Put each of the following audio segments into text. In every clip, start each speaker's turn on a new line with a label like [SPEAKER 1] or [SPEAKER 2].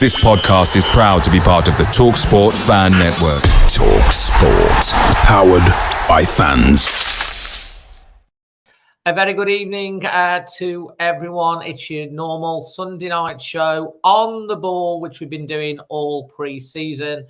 [SPEAKER 1] This podcast is proud to be part of the TalkSport Fan Network. TalkSport. Powered by fans.
[SPEAKER 2] A very good evening to everyone. It's your normal Sunday night show on the ball, which we've been doing all pre-season.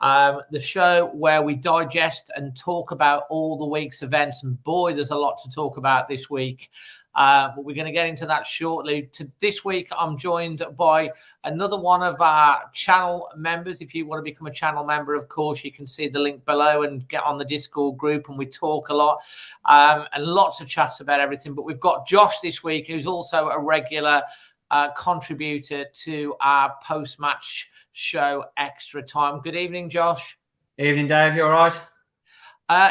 [SPEAKER 2] The show where we digest and talk about all the week's events. And boy, there's a lot to talk about this week. But we're going to get into that shortly. This week, I'm joined by another one of our channel members. If you want to become a channel member, of course, you can see the link below and get on the Discord group, and we talk a lot and lots of chats about everything. But we've got Josh this week, who's also a regular contributor to our post-match show Extra Time. Good evening, Josh.
[SPEAKER 3] Evening, Dave. You all right?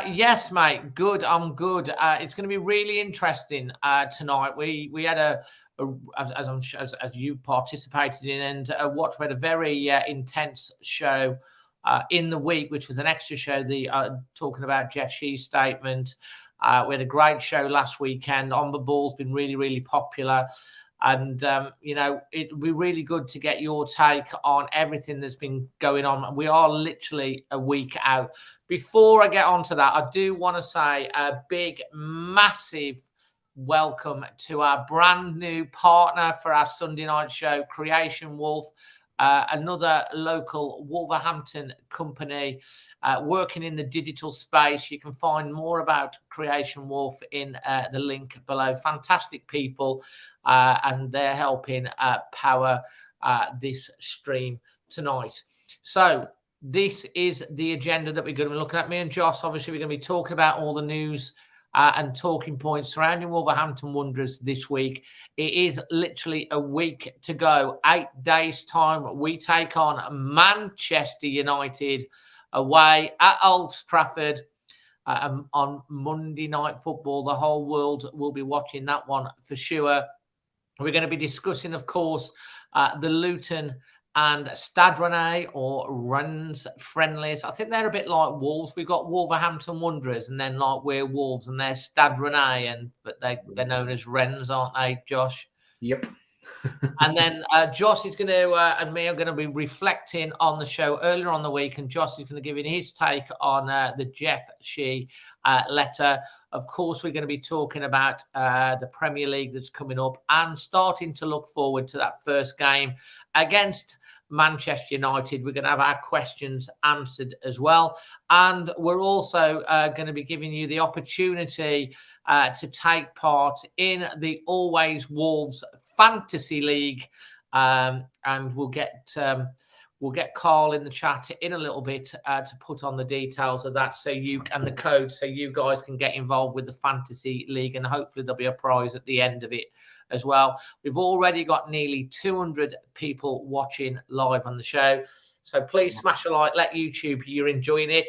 [SPEAKER 2] Yes, mate. Good. I'm good. It's going to be really interesting tonight. We had as you participated in and watched, we had a very intense show in the week, which was an extra show. Talking about Jeff Shee's statement. We had a great show last weekend. On the Ball's been really, really popular. And, it'd be really good to get your take on everything that's been going on. We are literally a week out. Before I get on to that, I do want to say a big, massive welcome to our brand new partner for our Sunday night show, Creation Wolf, another local Wolverhampton company working in the digital space. You can find more about Creation Wolf in the link below. Fantastic people, and they're helping power this stream tonight. So this is the agenda that we're going to be looking at. Me and Josh, obviously, we're going to be talking about all the news and talking points surrounding Wolverhampton Wanderers this week. It is literally a week to go. 8 days' time, we take on Manchester United away at Old Trafford on Monday Night Football. The whole world will be watching that one for sure. We're going to be discussing, of course, the Luton and Stade Rennes or Rennes Friendlies. I think they're a bit like Wolves. We've got Wolverhampton Wanderers, and then like we're Wolves, and they're Stade Rennes, but they're known as Rennes, aren't they, Josh?
[SPEAKER 3] Yep.
[SPEAKER 2] And then Josh is going to, and me are going to be reflecting on the show earlier on the week, and Josh is going to give in his take on the Jeff Shee letter. Of course, we're going to be talking about the Premier League that's coming up and starting to look forward to that first game against Manchester United. We're going to have our questions answered as well. And we're also going to be giving you the opportunity to take part in the Always Wolves Fantasy League. And we'll get Carl in the chat in a little bit to put on the details of that, so you guys can get involved with the Fantasy League, and hopefully there'll be a prize at the end of it as well. We've already got nearly 200 people watching live on the show. So please smash a like, let YouTube you're enjoying it.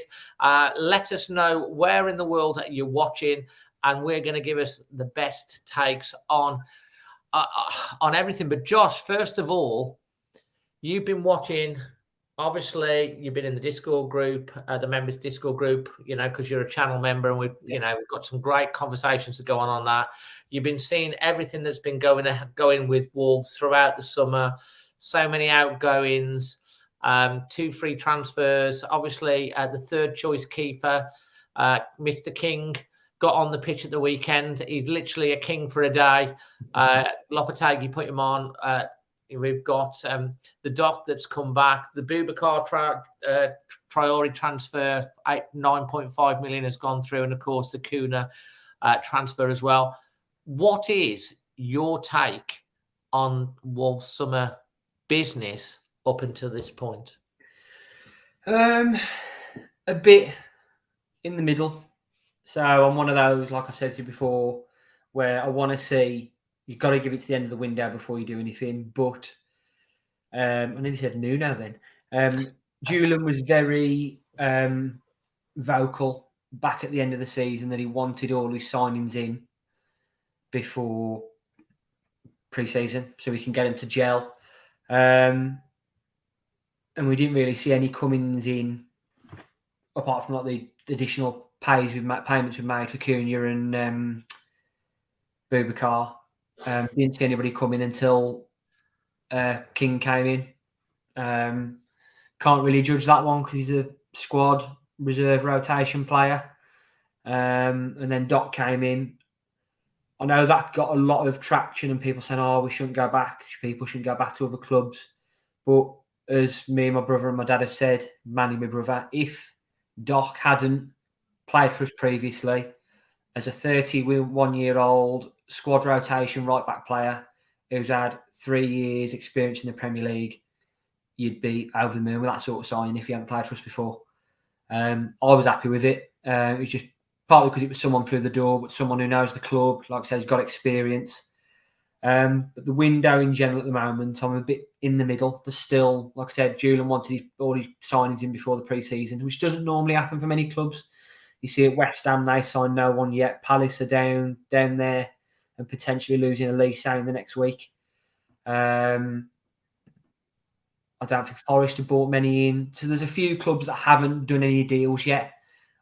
[SPEAKER 2] Let us know where in the world you're watching, and we're going to give us the best takes on everything. But Josh, first of all, you've been watching, obviously, you've been in the Discord group, the members Discord group, because you're a channel member, and we've got some great conversations to go on that. You've been seeing everything that's been going with Wolves throughout the summer. So many outgoings, 2 free transfers. Obviously, the third choice keeper, Mr. King, got on the pitch at the weekend. He's literally a king for a day. Lopetegui put him on. We've got the Doc that's come back. The Boubacar Traore transfer, 9.5 million has gone through. And, of course, the Kuna transfer as well. What is your take on Wolves' summer business up until this point?
[SPEAKER 3] A bit in the middle. So I'm one of those, like I said to you before, where I want to see, you've got to give it to the end of the window before you do anything. But I nearly said Nuno then. Julian was very vocal back at the end of the season that he wanted all his signings in before pre-season so we can get him to gel. And we didn't really see any comings in apart from like the additional payments we've made for Cunha and Boubacar. Didn't see anybody come in until King came in Can't really judge that one because he's a squad reserve rotation player. And then Doc came in. I know that got a lot of traction and people saying, we shouldn't go back. People shouldn't go back to other clubs. But as me and my brother and my dad have said, Manny, my brother, if Doc hadn't played for us previously as a 31-year-old squad rotation right-back player who's had 3 years experience in the Premier League, you'd be over the moon with that sort of signing if he hadn't played for us before. I was happy with it. It was just partly because it was someone through the door, but someone who knows the club, like I said, has got experience. But the window in general at the moment, I'm a bit in the middle. There's still, like I said, Julian wanted all his signings in before the pre-season, which doesn't normally happen for many clubs. You see at West Ham, they signed no one yet. Palace are down there and potentially losing Elise in the next week. I don't think Forest have bought many in. So there's a few clubs that haven't done any deals yet.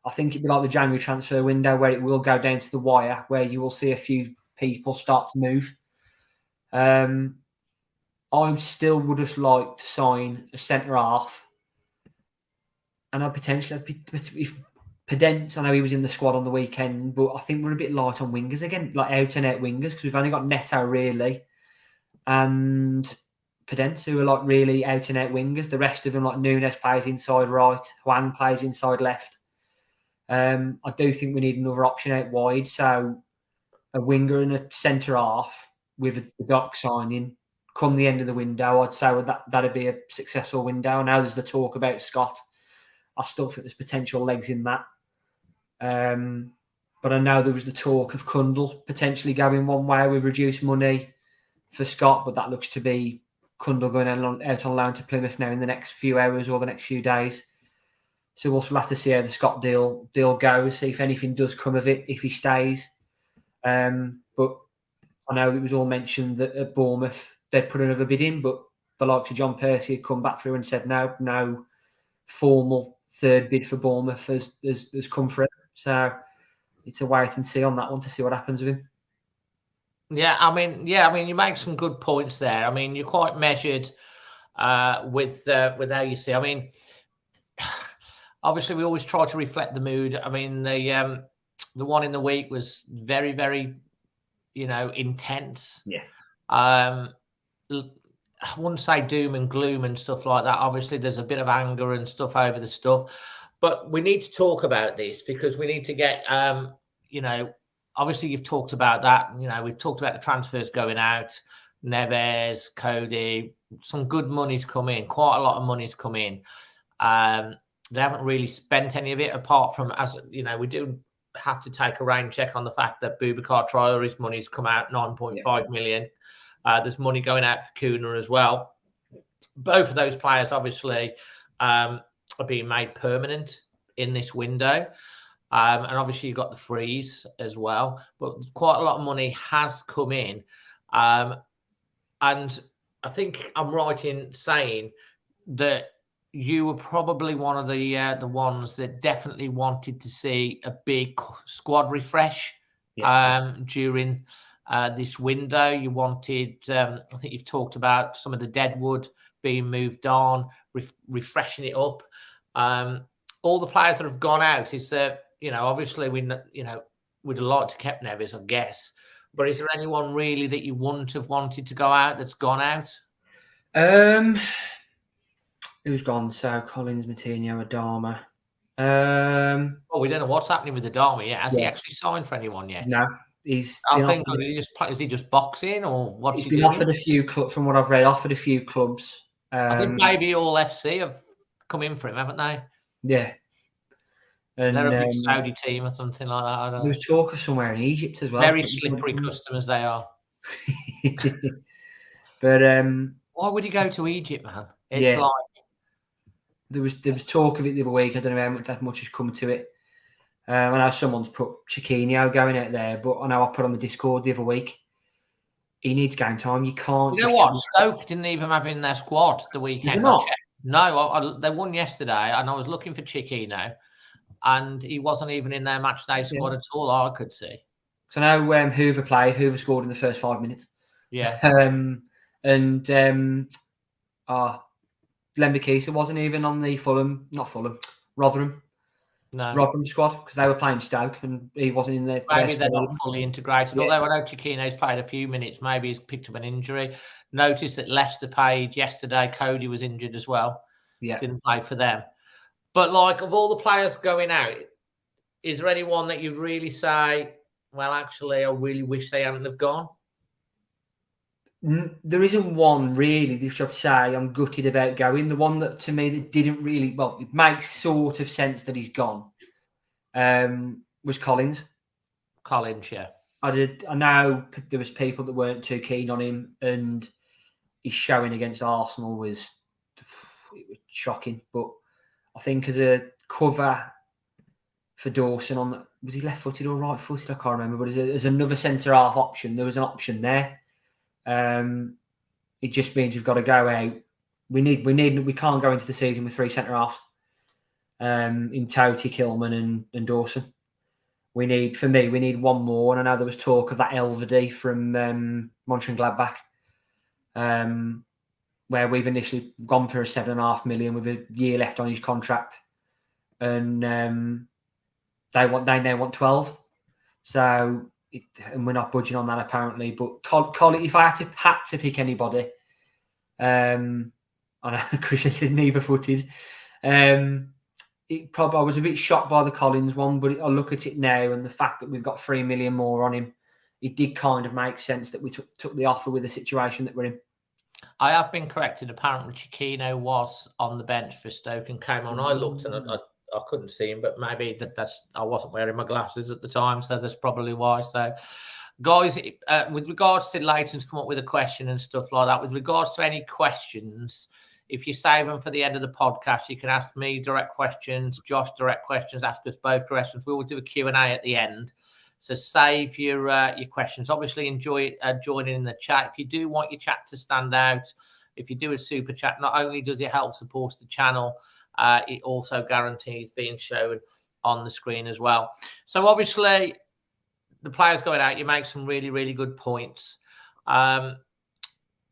[SPEAKER 3] I think it'd be like the January transfer window where it will go down to the wire, where you will see a few people start to move. I still would just like to sign a centre half. And I potentially, if Pedence, I know he was in the squad on the weekend, but I think we're a bit light on wingers again, like out and out wingers, because we've only got Neto really and Pedence, who are like really out and out wingers. The rest of them, like Nunes plays inside right, Juan plays inside left. I do think we need another option out wide, so a winger and a centre half with the Doc signing come the end of the window. I'd say that'd be a successful window. Now there's the talk about Scott. I still think there's potential legs in that. But I know there was the talk of Kundl potentially going one way with reduced money for Scott, but that looks to be Kundl going out on loan to Plymouth now in the next few hours or the next few days. So we'll have to see how the Scott deal goes, see if anything does come of it, if he stays. But I know it was all mentioned that at Bournemouth they'd put another bid in, but the likes of John Percy had come back through and said no formal third bid for Bournemouth has come through. So it's a wait and see on that one to see what happens with him.
[SPEAKER 2] Yeah, I mean, you make some good points there. I mean, you're quite measured with how you see. I mean, obviously, we always try to reflect the mood. I mean, the one in the week was very, very, intense.
[SPEAKER 3] Yeah.
[SPEAKER 2] I wouldn't say doom and gloom and stuff like that. Obviously, there's a bit of anger and stuff over the stuff, but we need to talk about this because we need to get, obviously you've talked about that. We've talked about the transfers going out, Neves, Cody, some good money's come in, quite a lot of money's come in. They haven't really spent any of it apart from, we do have to take a rain check on the fact that Boubacar Traore's money's come out 9.5 million. There's money going out for Kuna as well. Both of those players obviously are being made permanent in this window. And obviously you've got the freeze as well. But quite a lot of money has come in. And I think I'm right in saying that you were probably one of the ones that definitely wanted to see a big squad refresh during this window. You wanted, I think you've talked about some of the deadwood being moved on, refreshing it up. All the players that have gone out is that, obviously we'd have liked to keep Neves, I guess. But is there anyone really that you wouldn't have wanted to go out that's gone out?
[SPEAKER 3] Who's gone? So Collins, Moutinho, Adama.
[SPEAKER 2] We don't know what's happening with Adama yet. Has he actually signed for anyone yet?
[SPEAKER 3] No,
[SPEAKER 2] is he just boxing or what's he
[SPEAKER 3] been
[SPEAKER 2] doing?
[SPEAKER 3] offered a few clubs, from what I've read. Offered a few clubs.
[SPEAKER 2] I think maybe all FC have come in for him, haven't they?
[SPEAKER 3] Yeah, and
[SPEAKER 2] they're a big Saudi team or something like that. I don't know.
[SPEAKER 3] There's talk of somewhere in Egypt as well.
[SPEAKER 2] Very slippery customers they are.
[SPEAKER 3] But
[SPEAKER 2] why would he go to Egypt, man? It's like
[SPEAKER 3] there was talk of it the other week. I don't know how much has come to it. I know someone's put Chiquinho going out there, but I know I put on the Discord the other week. He needs game time. You can't.
[SPEAKER 2] You know what? Stoke didn't even have in their squad the weekend. No, they won yesterday, and I was looking for Chiquinho, and he wasn't even in their match day squad at all. I could see.
[SPEAKER 3] So I know Hoover played. Hoover scored in the first 5 minutes.
[SPEAKER 2] Yeah.
[SPEAKER 3] Lembikisa wasn't even on the Rotherham squad because they were playing Stoke and he wasn't in there.
[SPEAKER 2] Maybe they're not fully integrated.
[SPEAKER 3] Yeah.
[SPEAKER 2] Although I know Chiquino's played a few minutes, maybe he's picked up an injury. Notice that Leicester played yesterday. Cody was injured as well.
[SPEAKER 3] Yeah,
[SPEAKER 2] didn't play for them. But like, of all the players going out, is there anyone that you'd really say, well, actually, I really wish they hadn't have gone?
[SPEAKER 3] There isn't one really that I'd say I'm gutted about going. The one that to me that didn't really, well, it makes sort of sense that he's gone, was Collins.
[SPEAKER 2] Collins, yeah.
[SPEAKER 3] I know there was people that weren't too keen on him, and his showing against Arsenal was shocking. But I think as a cover for Dawson on the, was he left-footed or right-footed? I can't remember. But as another centre-half option, there was an option there. It just means we've got to go out. We can't go into the season with 3 centre-halves in Toti, Kilman and Dawson. We need one more. And I know there was talk of that Elvedi from Mönchengladbach, where we've initially gone for a 7.5 million with a year left on his contract, and they now want 12. So, and we're not budging on that apparently. But if I had to pick anybody, I know Chris says neither-footed. I was a bit shocked by the Collins one, but I look at it now and the fact that we've got 3 million more on him, it did kind of make sense that we took the offer with the situation that we're in.
[SPEAKER 2] I have been corrected. Apparently, Chiquino was on the bench for Stoke and came on. I looked and I couldn't see him, but maybe that's I wasn't wearing my glasses at the time, so that's probably why. So, guys, with regards to Leighton's come up with a question and stuff like that, with regards to any questions, if you save them for the end of the podcast, you can ask me direct questions, Josh direct questions, ask us both questions. We will do a Q&A at the end. So save your questions. Obviously, enjoy joining in the chat. If you do want your chat to stand out, if you do a super chat, not only does it help support the channel, it also guarantees being shown on the screen as well. So obviously, the players going out, you make some really, really good points.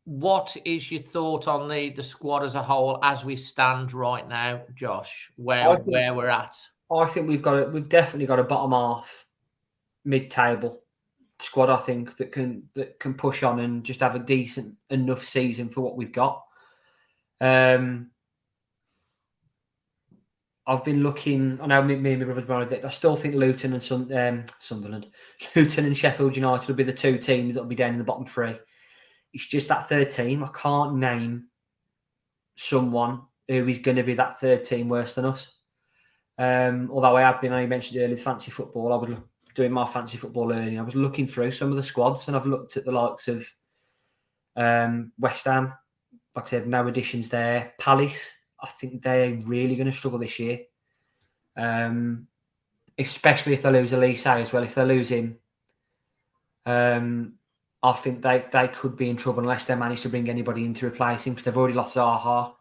[SPEAKER 2] What is your thought on the squad as a whole as we stand right now, Josh? Where we're at?
[SPEAKER 3] I think we've definitely got a bottom half, mid-table squad. I think that can push on and just have a decent enough season for what we've got. I've been looking. I know me and my brother's married. I still think Luton and Sunderland, Luton and Sheffield United will be the 2 teams that will be down in the bottom 3. It's just that third team. I can't name someone who is going to be that third team worse than us. Although I mentioned earlier, fancy football. I was doing my fancy football learning. I was looking through some of the squads and I've looked at the likes of West Ham. Like I said, no additions there. Palace, I think they're really going to struggle this year. Especially if they lose Elise as well. If they lose him, I think they could be in trouble unless they manage to bring anybody in to replace him because they've already lost Zaha.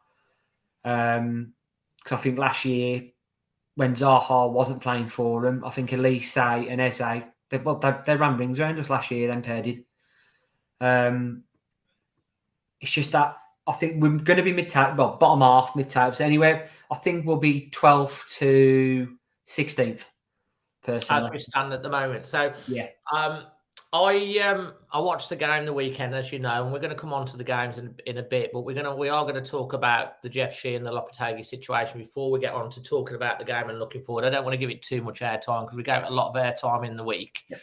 [SPEAKER 3] Because I think last year, when Zaha wasn't playing for them, I think Elise and Eze, they ran rings around us last year, then paired it. It's just that I think we're going to be bottom half, mid-table. So anyway, I think we'll be 12th to 16th, personally.
[SPEAKER 2] As we stand at the moment. So,
[SPEAKER 3] yeah.
[SPEAKER 2] I watched the game the weekend, as you know, and we're going to come on to the games in a bit, but we are going to talk about the Jeff Shee and the Lopetegui situation before we get on to talking about the game and looking forward. I don't want to give it too much airtime because we gave it a lot of airtime in the week. Yep.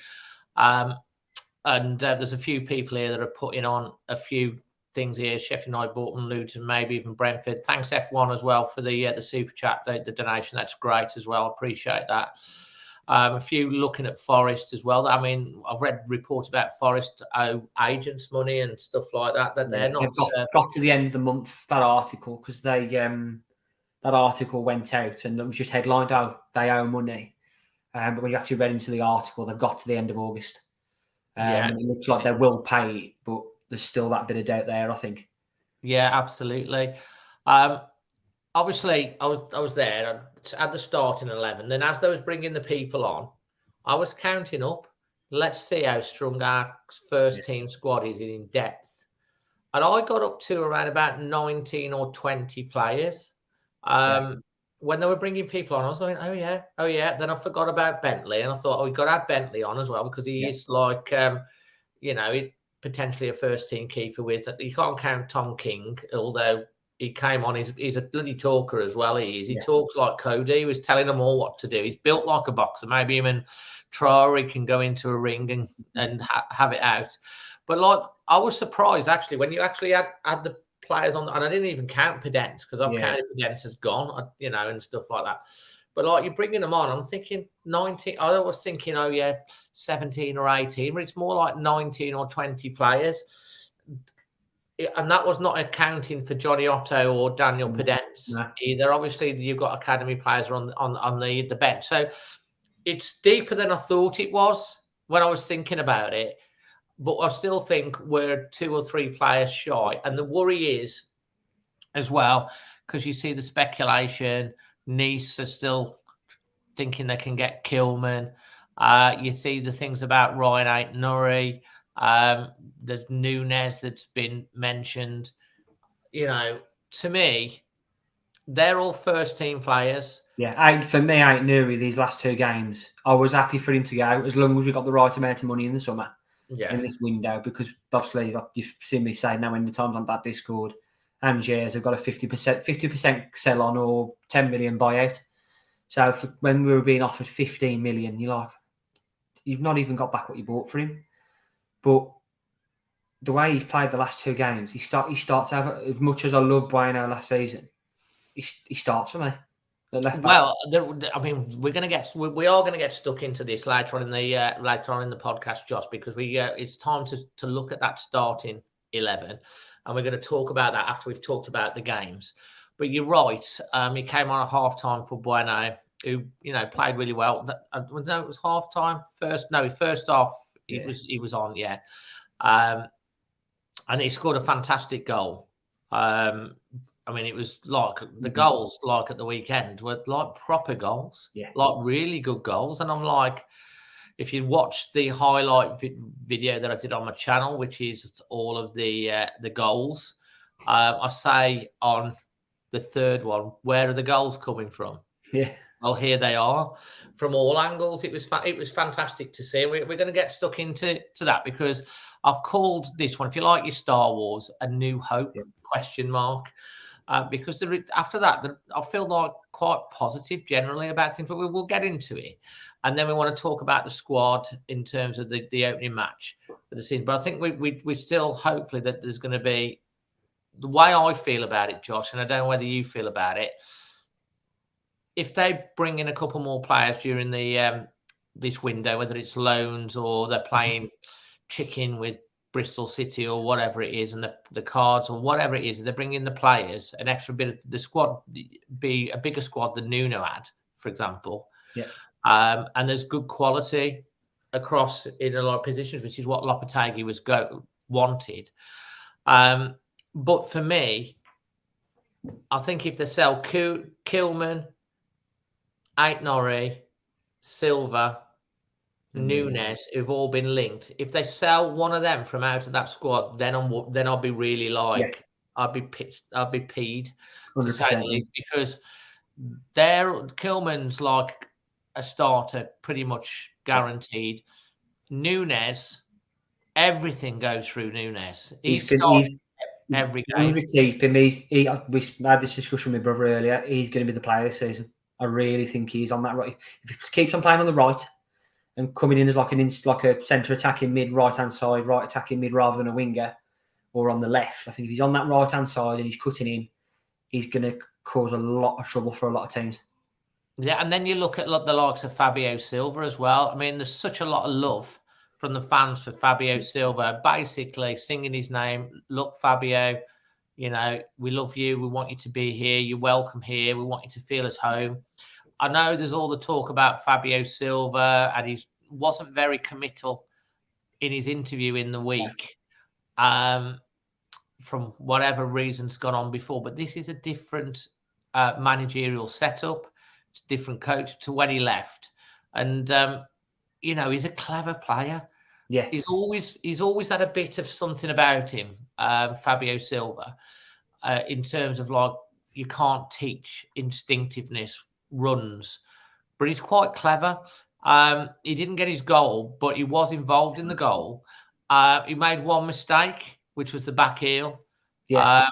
[SPEAKER 2] And there's a few people here that are putting on a few things here. Sheffield United, Bolton, Luton, maybe even Brentford. Thanks F1 as well for the super chat, the donation. That's great as well. Appreciate that. A few looking at Forest as well. I mean, I've read reports about Forest agents' money and stuff like that. That they're not
[SPEAKER 3] got to the end of the month, that article, because they that article went out and it was just headlined out they owe money. But when you actually read into the article, they've got to the end of August. It looks like they will pay it, but there's still that bit of doubt there, I think.
[SPEAKER 2] Yeah, absolutely. Obviously, I was there at the starting 11. Then as they was bringing the people on, I was counting up. Let's see how strong our first team squad is in depth. and I got up to around about 19 or 20 players. When they were bringing people on, I was going, oh yeah. Then I forgot about Bentley, and I thought, we've got to have Bentley on as well because he is like, potentially a first team keeper with. You can't count Tom King, although he came on. He's a bloody talker as well. He is. He talks like Cody. He was telling them all what to do. He's built like a boxer. Maybe him and Traore can go into a ring and have it out. But like, I was surprised actually when you actually had the players on, and I didn't even count Pedence because I've counted Pedence as gone, and stuff like that. But like, you're bringing them on, I'm thinking 19. I was thinking, 17 or 18, but it's more like 19 or 20 players. And that was not accounting for Johnny Otto or Daniel Pedence either. Obviously, you've got academy players on the bench. So it's deeper than I thought it was when I was thinking about it. But I still think we're 2 or 3 players shy. And the worry is, as well, because you see the speculation, Nice are still thinking they can get Kilman. You see the things about Ryan Ait-Nouri. There's Nunes that's been mentioned. To me, they're all first-team players.
[SPEAKER 3] Yeah, for me, Ait-Nouri, these last 2 games, I was happy for him to go as long as we got the right amount of money in the summer. In this window, because obviously you've seen me say now in the times on that Discord, Angers have got a 50% sell on or 10 million buyout. So when we were being offered 15 million, you're like, you've not even got back what you bought for him. But the way he's played the last 2 games, he starts out, as much as I loved Bueno last season, he starts for me.
[SPEAKER 2] Well, we are going to get stuck into this later on in the podcast, Josh, because it's time to look at that starting 11, and we're going to talk about that after we've talked about the games. But you're right. He came on at half time for Bueno, who played really well. It was half time. First half. He was on, and he scored a fantastic goal. It was like the goals, like at the weekend, were like proper goals, like really good goals. And I'm like, if you watch the highlight video that I did on my channel, which is all of the goals, I say on the third one, where are the goals coming from?
[SPEAKER 3] Yeah.
[SPEAKER 2] Well, here they are from all angles. It was fantastic to see. We're going to get stuck into that because I've called this one, if you like your Star Wars, A New Hope ? Because after that, I feel like quite positive generally about things, but we'll get into it. And then we want to talk about the squad in terms of the opening match for the season. But I think we still, hopefully, that there's going to be, the way I feel about it, Josh, and I don't know whether you feel about it, if they bring in a couple more players during the this window, whether it's loans or they're playing chicken with Bristol City or whatever it is, and the cards or whatever it is, they're bringing the players, an extra bit of the squad, be a bigger squad than Nuno had, for example. And there's good quality across in a lot of positions, which is what Lopetegui wanted. But for me, I think if they sell Kilman, Ait-Nouri, Silva, Nunes, who've all been linked, if they sell one of them from out of that squad, then I'll be really like, I'll be peed, to say the least, because Kilman's like a starter, pretty much guaranteed. Nunes, everything goes through Nunes. He starts every game.
[SPEAKER 3] We keep him. We had this discussion with my brother earlier. He's going to be the player this season. I really think he's on that right. If he keeps on playing on the right and coming in as like a centre attacking mid, right hand side, right attacking mid rather than a winger, or on the left, I think if he's on that right hand side and he's cutting in, he's going to cause a lot of trouble for a lot of teams.
[SPEAKER 2] Yeah, and then you look at the likes of Fabio Silva as well. I mean, there's such a lot of love from the fans for Fabio Silva, basically singing his name. Look, Fabio, we love you. We want you to be here. You're welcome here. We want you to feel at home. I know there's all the talk about Fabio Silva, and he wasn't very committal in his interview in the week, from whatever reasons gone on before. But this is a different managerial setup. It's a different coach to when he left. And, he's a clever player.
[SPEAKER 3] Yeah.
[SPEAKER 2] He's always had a bit of something about him, Fabio Silva, in terms of like you can't teach instinctiveness, runs, but he's quite clever. He didn't get his goal, but he was involved in the goal. He made one mistake, which was the back heel.
[SPEAKER 3] Yeah.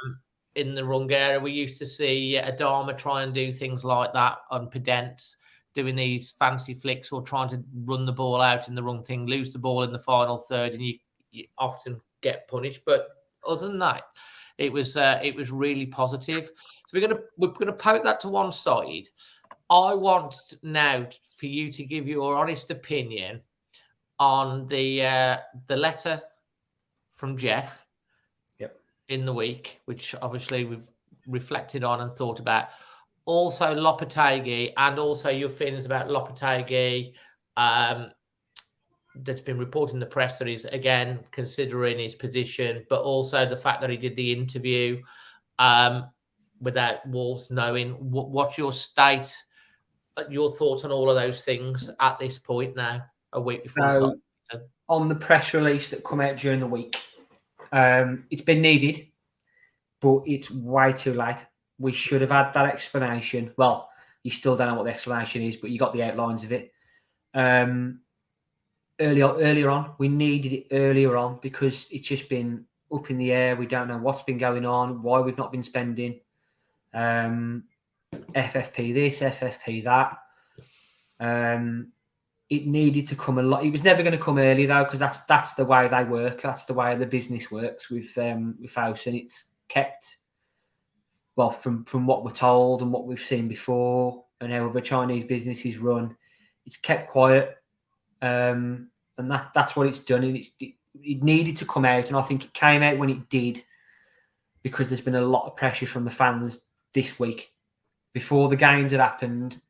[SPEAKER 2] In the wrong area. We used to see Adama try and do things like that on Pedence, doing these fancy flicks or trying to run the ball out in the wrong thing, lose the ball in the final third, and you often get punished. But other than that, it was really positive. So we're gonna poke that to one side. I want now for you to give your honest opinion on the letter from Jeff in the week, which obviously we've reflected on and thought about. Also Lopetegui, and also your feelings about Lopetegui that's been reported in the press that he's, again, considering his position, but also the fact that he did the interview without Wolves knowing. What's your your thoughts on all of those things at this point now, a week before?
[SPEAKER 3] So, on the press release that come out during the week, it's been needed, but it's way too late. We should have had that explanation. Well, you still don't know what the explanation is, but you got the outlines of it. Earlier on, we needed it earlier on because it's just been up in the air. We don't know what's been going on, why we've not been spending. FFP this, FFP that. It needed to come a lot. It was never going to come early though, because that's the way they work. That's the way the business works with House, and it's kept well from what we're told and what we've seen before, and how other Chinese businesses run. It's kept quiet, and that's what it's done. And it needed to come out, and I think it came out when it did, because there's been a lot of pressure from the fans this week. Before the games had happened,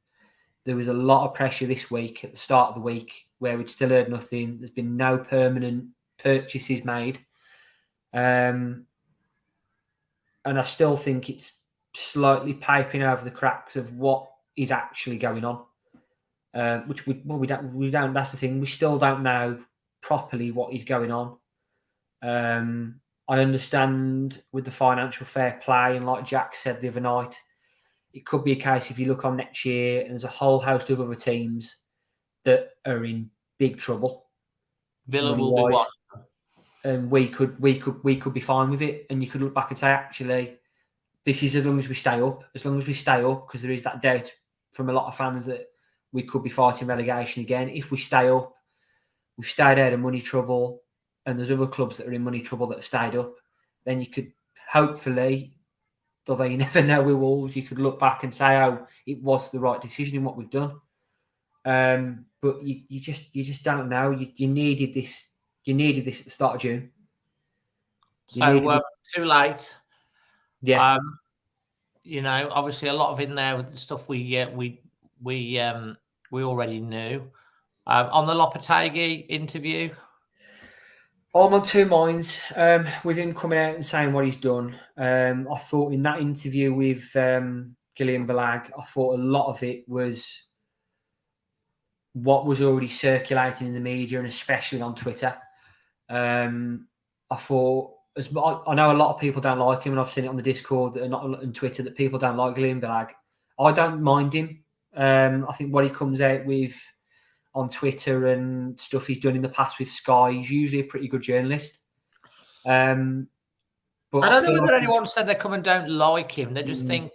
[SPEAKER 3] there was a lot of pressure this week at the start of the week where we'd still heard nothing. There's been no permanent purchases made. And I still think it's slightly piping over the cracks of what is actually going on. Which we don't, that's the thing. We still don't know properly what is going on. I understand with the financial fair play, and like Jack said the other night, it could be a case if you look on next year and there's a whole host of other teams that are in big trouble.
[SPEAKER 2] Villa will be one.
[SPEAKER 3] And we could be fine with it. And you could look back and say, actually, this is as long as we stay up. As long as we stay up, because there is that doubt from a lot of fans that we could be fighting relegation again. If we stay up, we've stayed out of money trouble, and there's other clubs that are in money trouble that have stayed up, then you could hopefully, although you never know with Wolves, you could look back and say, oh, it was the right decision in what we've done. But you just don't know. You needed this. You needed this at the start of June.
[SPEAKER 2] So too late.
[SPEAKER 3] Yeah.
[SPEAKER 2] Obviously a lot of in there with the stuff we already knew. On the Lopetegui interview,
[SPEAKER 3] I'm on two minds with him coming out and saying what he's done. I thought in that interview with Gillian Balag, I thought a lot of it was what was already circulating in the media and especially on Twitter. I thought, I know a lot of people don't like him, and I've seen it on the Discord and not on Twitter that people don't like Gillian Balag. I don't mind him. I think what he comes out with on Twitter and stuff he's done in the past with Sky, he's usually a pretty good journalist. But
[SPEAKER 2] I don't know whether anyone said they come and don't like him. They just think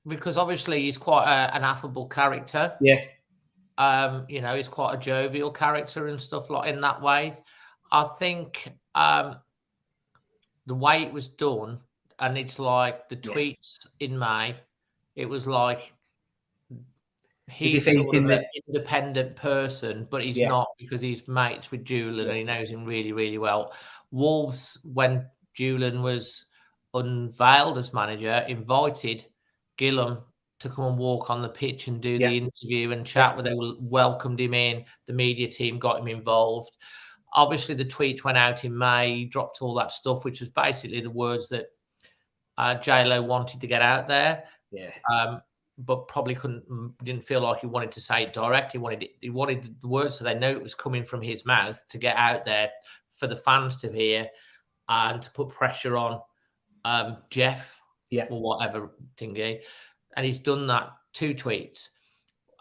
[SPEAKER 2] because obviously he's quite an affable character.
[SPEAKER 3] Yeah.
[SPEAKER 2] He's quite a jovial character and stuff like in that way. I think the way it was done, and it's like the tweets in May, it was like he's sort of an independent person, but he's not, because he's mates with Julian and he knows him really, really well. Wolves, when Julian was unveiled as manager, invited Gillam to come and walk on the pitch and do the interview and chat with him, welcomed him in. The media team got him involved. Obviously, the tweet went out in May, dropped all that stuff, which was basically the words that J-Lo wanted to get out there.
[SPEAKER 3] Yeah.
[SPEAKER 2] but probably didn't feel like he wanted to say it direct. He wanted the words so they know it was coming from his mouth to get out there for the fans to hear and to put pressure on Jeff or whatever thingy. And he's done that 2 tweets.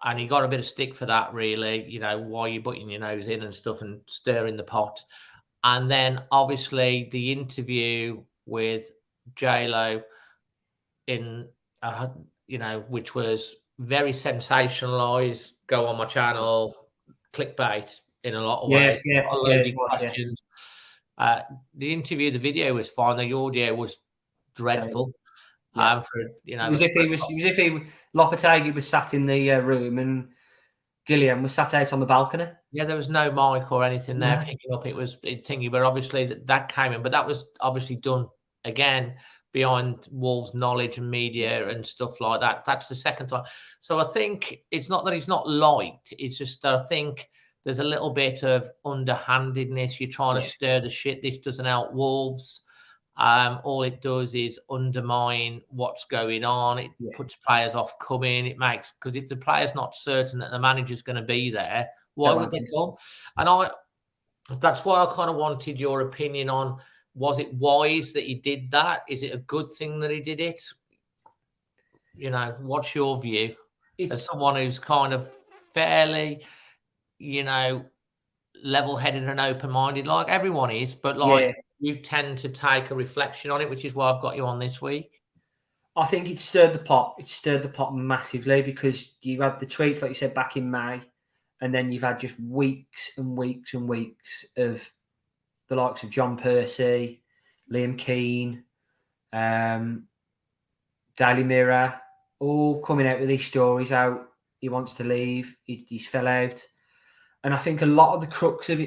[SPEAKER 2] And he got a bit of stick for that, really. You know, why are you putting your nose in and stuff and stirring the pot? And then, obviously, the interview with J-Lo in, which was very sensationalized. Go on my channel, clickbait in a lot of ways. Loaded questions. The interview, the video was fine. The audio was dreadful.
[SPEAKER 3] Lopetegui was sat in the room and Gillian was sat out on the balcony.
[SPEAKER 2] Yeah, there was no mic or anything there picking up. It was thingy, but obviously that came in. But that was obviously done again beyond Wolves' knowledge and media and stuff like that. That's the second time. So I think it's not that he's not liked. It's just that I think there's a little bit of underhandedness. You're trying to stir the shit. This doesn't help Wolves. All it does is undermine what's going on. It puts players off coming. It makes, because if the player's not certain that the manager's going to be there, why would they come? And that's why I kind of wanted your opinion on, was it wise that he did that? Is it a good thing that he did it? You know, what's your view as someone who's kind of fairly, level-headed and open-minded, like everyone is, but you tend to take a reflection on it, which is why I've got you on this week.
[SPEAKER 3] I think it stirred the pot. It stirred the pot massively because you had the tweets, like you said, back in May, and then you've had just weeks and weeks and weeks of the likes of John Percy, Liam Keane, Daily Mirror, all coming out with these stories out. He wants to leave. He's fell out. And I think a lot of the crux of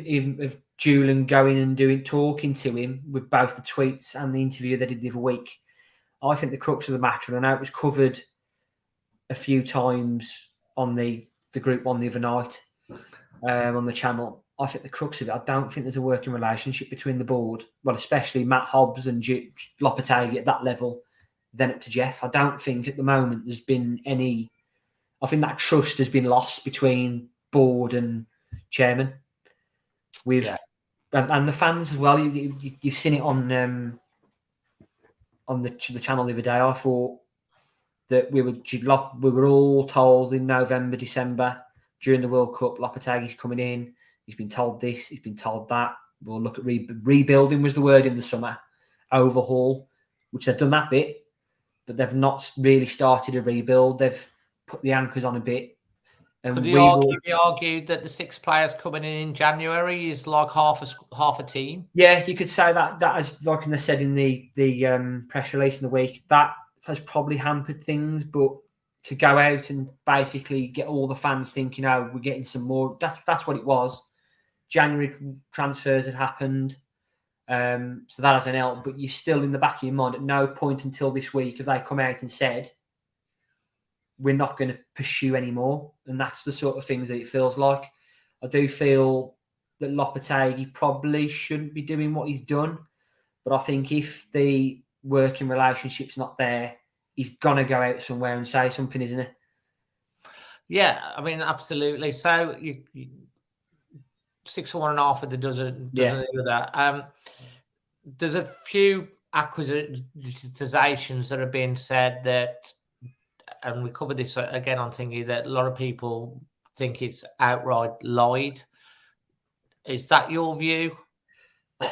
[SPEAKER 3] Julian going and talking to him with both the tweets and the interview they did the other week, I think the crux of the matter, and I know it was covered a few times on the group one the other night on the channel. I think the crux of it, I don't think there's a working relationship between the board, well, especially Matt Hobbs and Lopetegui at that level, then up to Jeff. I don't think at the moment there's been any. I think that trust has been lost between board and chairman. And the fans as well. You've seen it on the channel the other day. I thought that we were all told in November, December during the World Cup, Lopetegui's coming in. He's been told this. He's been told that. We'll look at rebuilding was the word in the summer. Overhaul, which they've done that bit, but they've not really started a rebuild. They've put the anchors on a bit. And
[SPEAKER 2] could you argue that the 6 players coming in January is like half a team?
[SPEAKER 3] Yeah, you could say that is, like they said in the press release in the week, that has probably hampered things. But to go out and basically get all the fans thinking, oh, we're getting some more, that's what it was. January transfers had happened, so that hasn't helped. But you're still in the back of your mind. At no point until this week have they come out and said, we're not going to pursue anymore. And that's the sort of things that it feels like. I do feel that Lopetegui probably shouldn't be doing what he's done. But I think if the working relationship's not there, he's going to go out somewhere and say something, isn't it?
[SPEAKER 2] Yeah, I mean, absolutely. So you 6 for 1.5 of the doesn't do that. There's a few accusations that have been said that, and we covered this again on thingy, that a lot of people think it's outright lied. Is that your view?
[SPEAKER 3] I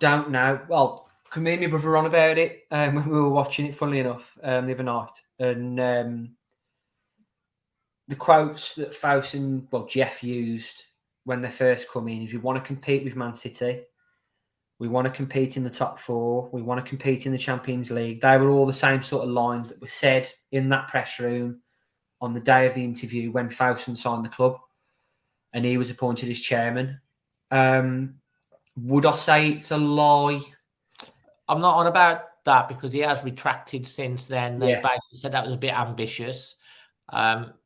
[SPEAKER 3] don't know. Well, me and my brother were on about it when we were watching it, funnily enough, the other night. And the quotes that Faust and Jeff used when they first come in is, we want to compete with Man City. We want to compete in the top 4. We want to compete in the Champions League. They were all the same sort of lines that were said in that press room on the day of the interview when Fawson signed the club and he was appointed as chairman. Would I say it's a lie?
[SPEAKER 2] I'm not on about that because he has retracted since then. They basically said that was a bit ambitious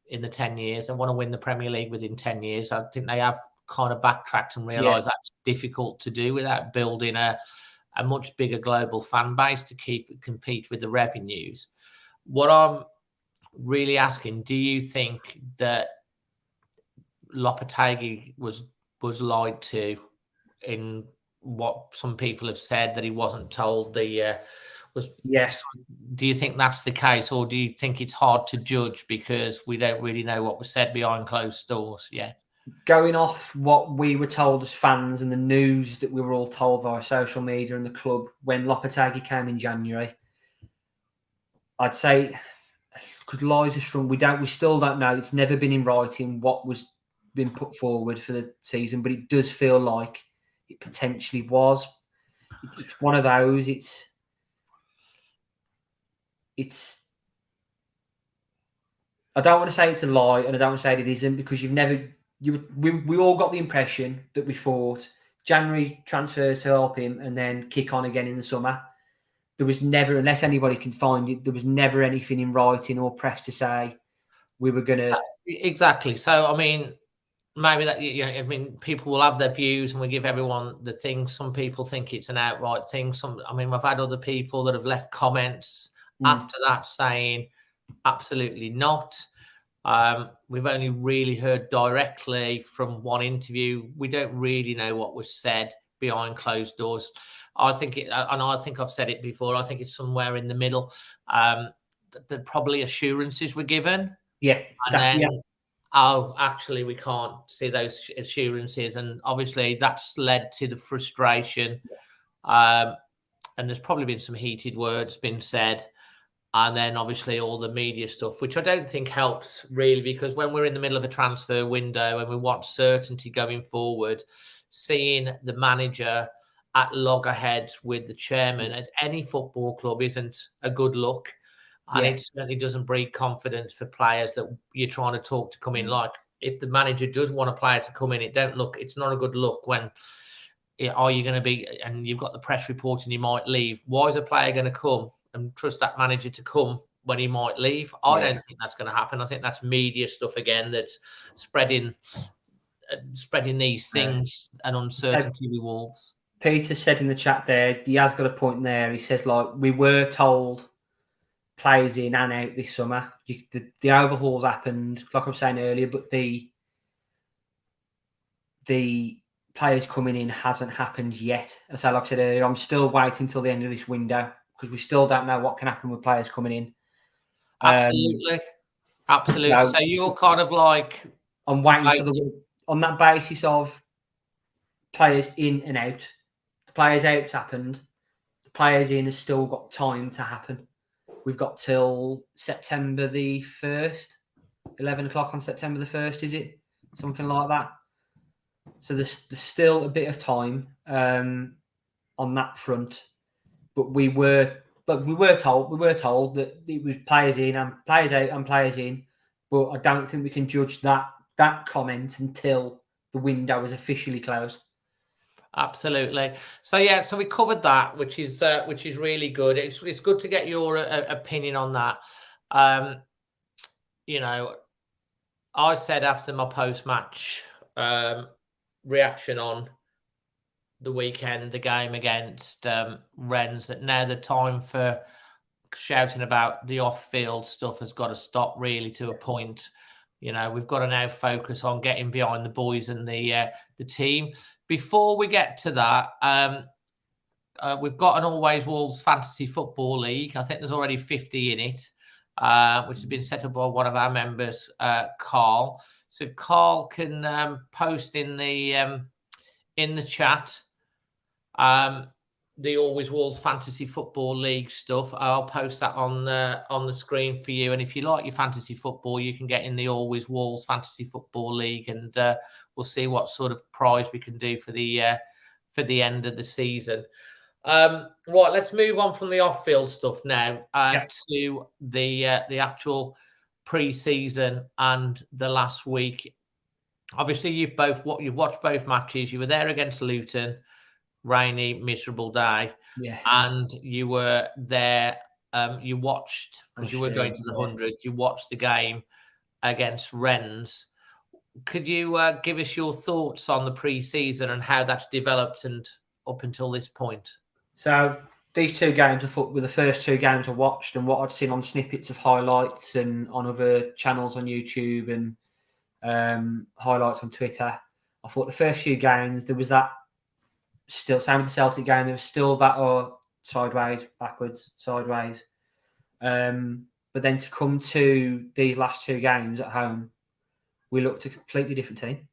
[SPEAKER 2] in the 10 years. They want to win the Premier League within 10 years. I think they have kind of backtracked and realised that's difficult to do without building a much bigger global fan base to compete with the revenues. What really asking, do you think that Lopetegui was lied to in what some people have said, that he wasn't told was?
[SPEAKER 3] Yes.
[SPEAKER 2] Do you think that's the case, or do you think it's hard to judge because we don't really know what was said behind closed doors yet?
[SPEAKER 3] Going off what we were told as fans and the news that we were all told via social media and the club when Lopetegui came in January, I'd say, because lies are strong, we still don't know. It's never been in writing what was been put forward for the season, but it does feel like it potentially was. It's one of those. It's. I don't want to say it's a lie, and I don't want to say it isn't, because we all got the impression that we thought January transfers to help him and then kick on again in the summer. There was never, unless anybody can find it, there was never anything in writing or press to say we were going to.
[SPEAKER 2] Exactly. So, I mean, maybe that, I mean, people will have their views and we give everyone the thing. Some people think it's an outright thing. I've had other people that have left comments after that saying absolutely not. We've only really heard directly from one interview. We don't really know what was said behind closed doors. I think I've said it before. I think it's somewhere in the middle. That probably assurances were given.
[SPEAKER 3] Yeah.
[SPEAKER 2] And then, actually, we can't see those assurances. And obviously that's led to the frustration. And there's probably been some heated words been said. And then obviously all the media stuff, which I don't think helps really, because when we're in the middle of a transfer window and we want certainty going forward, seeing the manager at loggerheads with the chairman at any football club isn't a good look. And it certainly doesn't breed confidence for players that you're trying to talk to come in. Like, if the manager does want a player to come in, it's not a good look when, are you going to be, and you've got the press reporting he might leave. Why is a player going to come and trust that manager to come when he might leave? I don't think that's going to happen. I think that's media stuff again that's spreading these things and uncertainty with Wolves.
[SPEAKER 3] Peter said in the chat there, he has got a point there. He says, like, we were told players in and out this summer. The overhauls happened, like I was saying earlier, but the players coming in hasn't happened yet. As like I said earlier, I'm still waiting till the end of this window because we still don't know what can happen with players coming in.
[SPEAKER 2] Absolutely. So you're kind of like,
[SPEAKER 3] I'm waiting on that basis of players in and out. The players out's happened. The players in has still got time to happen. We've got till September the 1st, 11 o'clock on September the 1st, is it? Something like that. So there's still a bit of time on that front. But we were told that it was players in and players out and players in. But I don't think we can judge that comment until the window is officially closed.
[SPEAKER 2] Absolutely. So so we covered that, which is really good. It's good to get your opinion on that. I said after my post-match reaction on the weekend, the game against Rennes, that now the time for shouting about the off-field stuff has got to stop really to a point. We've got to now focus on getting behind the boys and the team. Before we get to that, we've got an Always Wolves Fantasy Football League. I think there's already 50 in it, which has been set up by one of our members, Carl. So if Carl can post in the chat the Always Wolves Fantasy Football League stuff, I'll post that on the screen for you. And if you like your fantasy football, you can get in the Always Wolves Fantasy Football League, and we'll see what sort of prize we can do for the end of the season. Right, let's move on from the off-field stuff now to the actual pre-season and the last week. Obviously, you've watched both matches. You were there against Luton. Rainy, miserable day. Yeah. And you were there. You watched, because you were going to the 100, you watched the game against Rennes. Could you give us your thoughts on the pre-season and how that's developed and up until this point?
[SPEAKER 3] So these two games I thought were the first two games I watched, and what I'd seen on snippets of highlights and on other channels on YouTube and highlights on Twitter. I thought the first few games there was that still, same with the Celtic game, there was still that sideways, backwards, sideways. But then to come to these last two games at home, we looked a completely different team.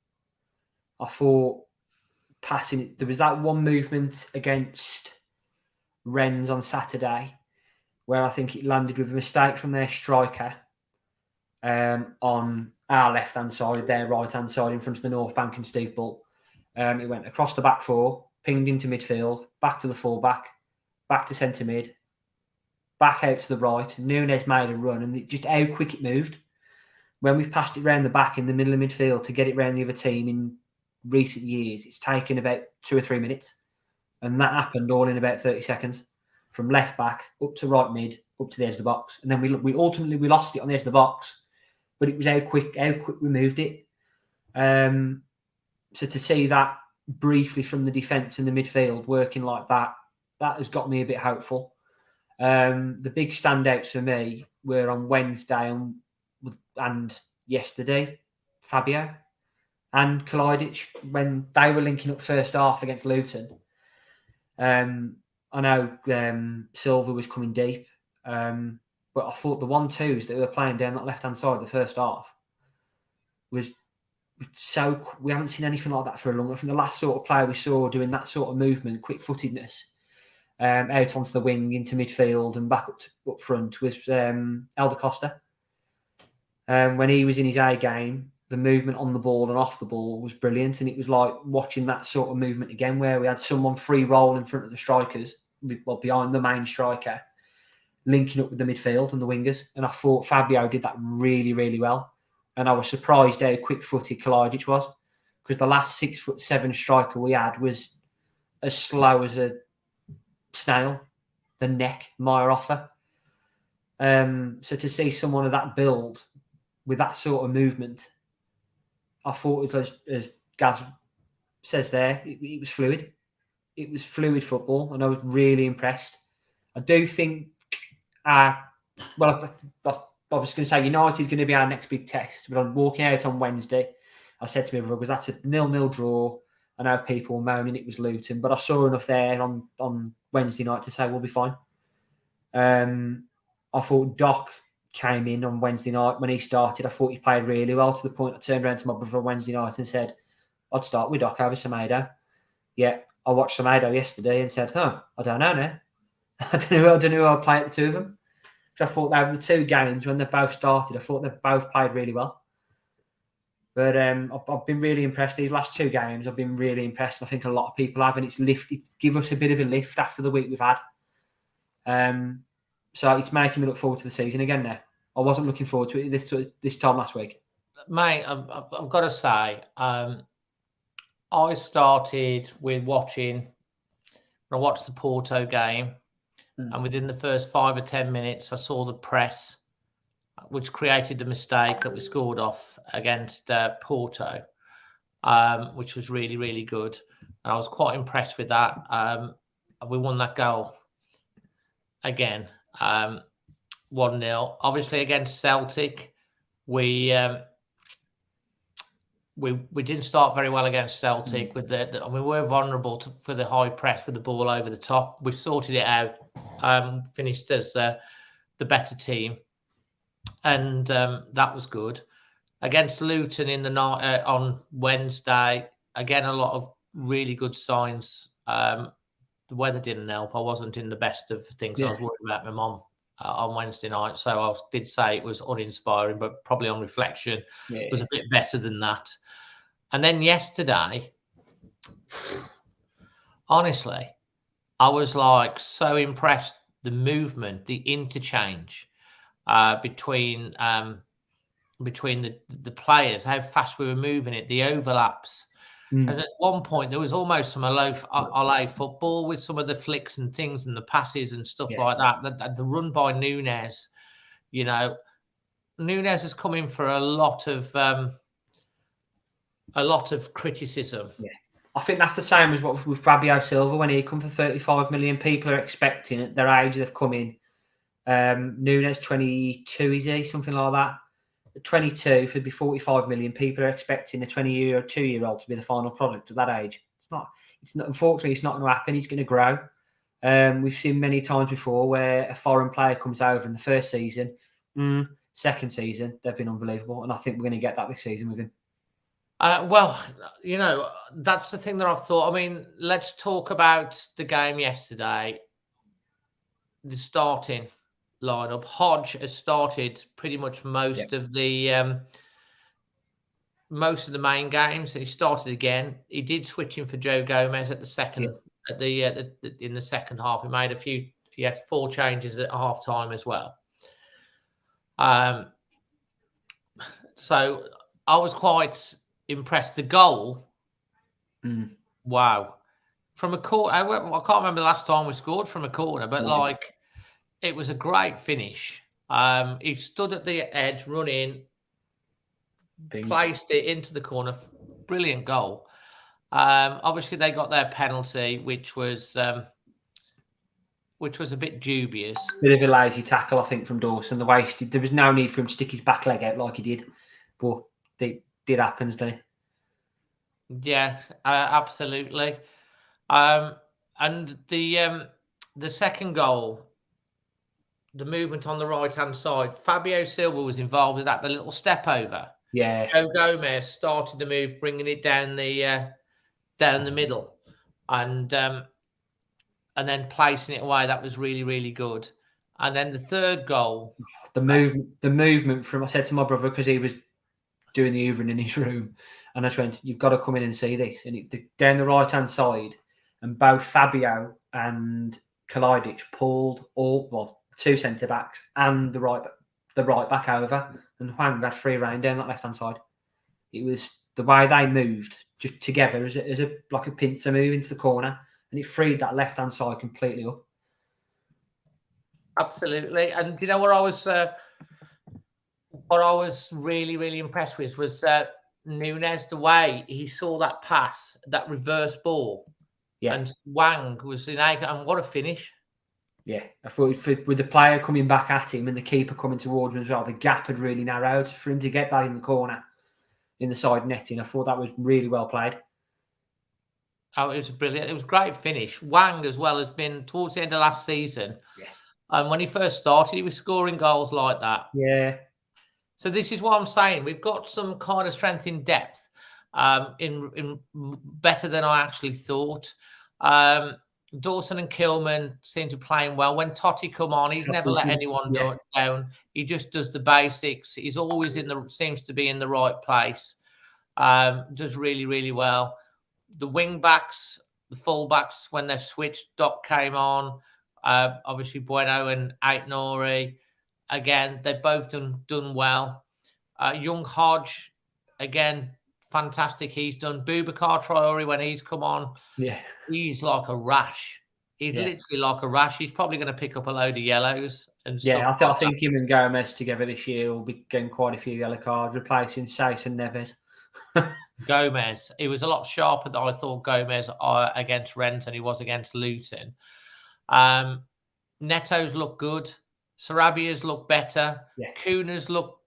[SPEAKER 3] I thought passing, there was that one movement against Rennes on Saturday where I think it landed with a mistake from their striker on our left-hand side, their right-hand side in front of the North Bank and Steve Bull. It went across the back four, pinged into midfield, back to the full-back, back to centre mid, back out to the right. Nunes made a run, and just how quick it moved. When we've passed it round the back in the middle of midfield to get it round the other team in recent years, it's taken about 2 or 3 minutes. And that happened all in about 30 seconds. From left back, up to right mid, up to the edge of the box. And then we ultimately lost it on the edge of the box. But it was how quick we moved it. So to see that briefly from the defence and the midfield working like that, that has got me a bit hopeful. The big standouts for me were on Wednesday and yesterday, Fabio and Kalajdzic, when they were linking up first half against Luton. I know Silva was coming deep, but I thought the 1-2s that they were playing down that left-hand side the first half was so... We haven't seen anything like that for a long time. I think the last sort of player we saw doing that sort of movement, quick-footedness, out onto the wing, into midfield and back up front was Elder Costa. When he was in his A game, the movement on the ball and off the ball was brilliant, and it was like watching that sort of movement again where we had someone free roll in front of the strikers, well, behind the main striker, linking up with the midfield and the wingers. And I thought Fabio did that really, really well. And I was surprised how quick-footed Kalajdzic was, because the last 6'7" striker we had was as slow as a snail, the neck, Meyerhofer. So to see someone of that build with that sort of movement, I thought it was, as Gaz says there, it was fluid. It was fluid football, and I was really impressed. I do think, I was going to say United's going to be our next big test, but I'm walking out on Wednesday. I said to my brother, that's a 0-0 draw. I know people were moaning it was Luton, but I saw enough there on Wednesday night to say we'll be fine. I thought Doc came in on Wednesday night. When he started, I thought he played really well, to the point I turned around to my brother on Wednesday night and said, I'd start with Doc over Semedo. Yeah, I watched Semedo yesterday and said, I don't know now. I don't know who I'll play at the two of them. So I thought over the two games, when they both started, I thought they've both played really well. But I've been really impressed. These last two games, I've been really impressed. I think a lot of people have, and it's give us a bit of a lift after the week we've had. So it's making me look forward to the season again now. I wasn't looking forward to it this time last week.
[SPEAKER 2] Mate, I've got to say, I started with watching. I watched the Porto game, and within the first 5 or 10 minutes, I saw the press, which created the mistake that we scored off against Porto, which was really, really good. And I was quite impressed with that. We won that goal again, 1-0. Obviously, against Celtic, we didn't start very well against Celtic. With we were vulnerable for the high press with the ball over the top. We've sorted it out. Finished as the better team, and that was good. Against Luton in the night on Wednesday, again a lot of really good signs. The weather didn't help. I wasn't in the best of things. Yeah. I was worried about my mum on Wednesday night, so I did say it was uninspiring, but probably on reflection, it was a bit better than that. And then yesterday, honestly, I was like so impressed. The movement, the interchange between the players, how fast we were moving it, the overlaps. And at one point, there was almost some LA football with some of the flicks and things and the passes and stuff like that. The run by Nunes, Nunes has come in for a lot of criticism
[SPEAKER 3] I think that's the same as what with Fabio Silva when he come for 35 million. People are expecting at their age they've come in. Nunes 22, is he? Something like that. At 22, if it'd be 45 million, people are expecting a 22-year-old to be the final product at that age. It's not. Unfortunately, it's not going to happen. He's going to grow. We've seen many times before where a foreign player comes over in the first season, second season, they've been unbelievable. And I think we're going to get that this season with him.
[SPEAKER 2] Well, that's the thing that I've thought. I mean, let's talk about the game yesterday. The starting lineup. Hodge has started pretty much most of the main games. He started again. He did switch in for Joe Gomez at the second in the second half. He made a few. He had 4 changes at half time as well. So I was quite impressed. The goal, wow! From a corner, I can't remember the last time we scored from a corner, but it was a great finish. He stood at the edge, run in, placed it into the corner. Brilliant goal. Obviously, they got their penalty, which was a bit dubious.
[SPEAKER 3] Bit of a lazy tackle, I think, from Dawson. The way there was no need for him to stick his back leg out like he did, but it happens, doesn't it?
[SPEAKER 2] Yeah, absolutely. And the second goal, the movement on the right-hand side, Fabio Silva was involved with that, the little step over.
[SPEAKER 3] Yeah.
[SPEAKER 2] Joe Gomez started the move, bringing it down the middle, and then placing it away. That was really, really good. And then the third goal,
[SPEAKER 3] the movement from, I said to my brother, because he was doing the hoovering in his room, and I went, "You've got to come in and see this." And down the right-hand side, and both Fabio and Kalajdzic pulled all 2 centre backs and the right back over, and Hwang had free rein down that left hand side. It was the way they moved just together as a like a pincer move into the corner, and it freed that left hand side completely up.
[SPEAKER 2] Absolutely. And you know what I was really, really impressed with was Nunes, the way he saw that pass, that reverse ball. Yeah. And Hwang was in acre, and what a finish.
[SPEAKER 3] Yeah, I thought with the player coming back at him and the keeper coming towards him as well, the gap had really narrowed for him to get that in the corner, in the side netting. I thought that was really well played.
[SPEAKER 2] Oh, it was brilliant. It was a great finish. Hwang as well has been towards the end of last season. Yeah. And when he first started, he was scoring goals like that.
[SPEAKER 3] Yeah.
[SPEAKER 2] So this is what I'm saying. We've got some kind of strength in depth, in better than I actually thought. Dawson and Kilman seem to be playing well. When Totti come on, he's never let anyone down. He just does the basics. He's always seems to be in the right place. Does really, really well. The wing backs, the full backs, when they've switched, Doc came on. Obviously Bueno and Aitnori. Again, they've both done well. Young Hodge, again, fantastic. He's done. Boubacar Traore, when he's come on, he's like a rash. He's literally like a rash. He's probably going to pick up a load of yellows and stuff.
[SPEAKER 3] Yeah, I think him and Gomez together this year will be getting quite a few yellow cards, replacing Sace and Neves.
[SPEAKER 2] Gomez, he was a lot sharper than I thought Gomez against Rennes than he was against Luton. Neto's look good. Sarabia's look better. Yeah. Kuna's look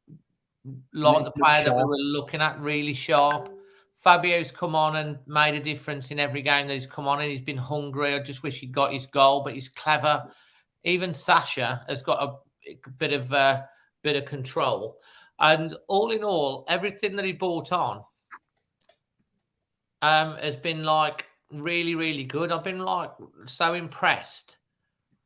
[SPEAKER 2] like the player that we were looking at, really sharp. Fabio's come on and made a difference in every game that he's come on, and he's been hungry. I just wish he'd got his goal, but he's clever. Even Sasha has got a bit of control. And all in all, everything that he brought on has been like really, really good. I've been like so impressed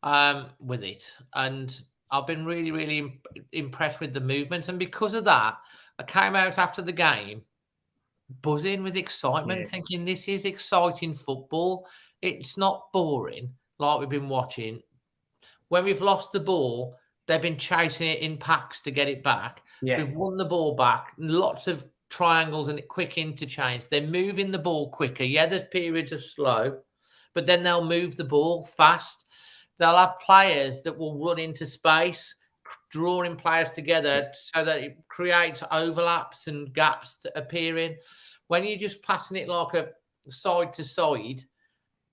[SPEAKER 2] with it, and I've been really, really impressed with the movement. And because of that, I came out after the game buzzing with excitement, thinking this is exciting football. It's not boring like we've been watching. When we've lost the ball, they've been chasing it in packs to get it back. Yeah. We've won the ball back. Lots of triangles and quick interchange. They're moving the ball quicker. Yeah, there's periods of slow, but then they'll move the ball fast. They'll have players that will run into space, drawing players together so that it creates overlaps and gaps to appearing. When you're just passing it like side to side,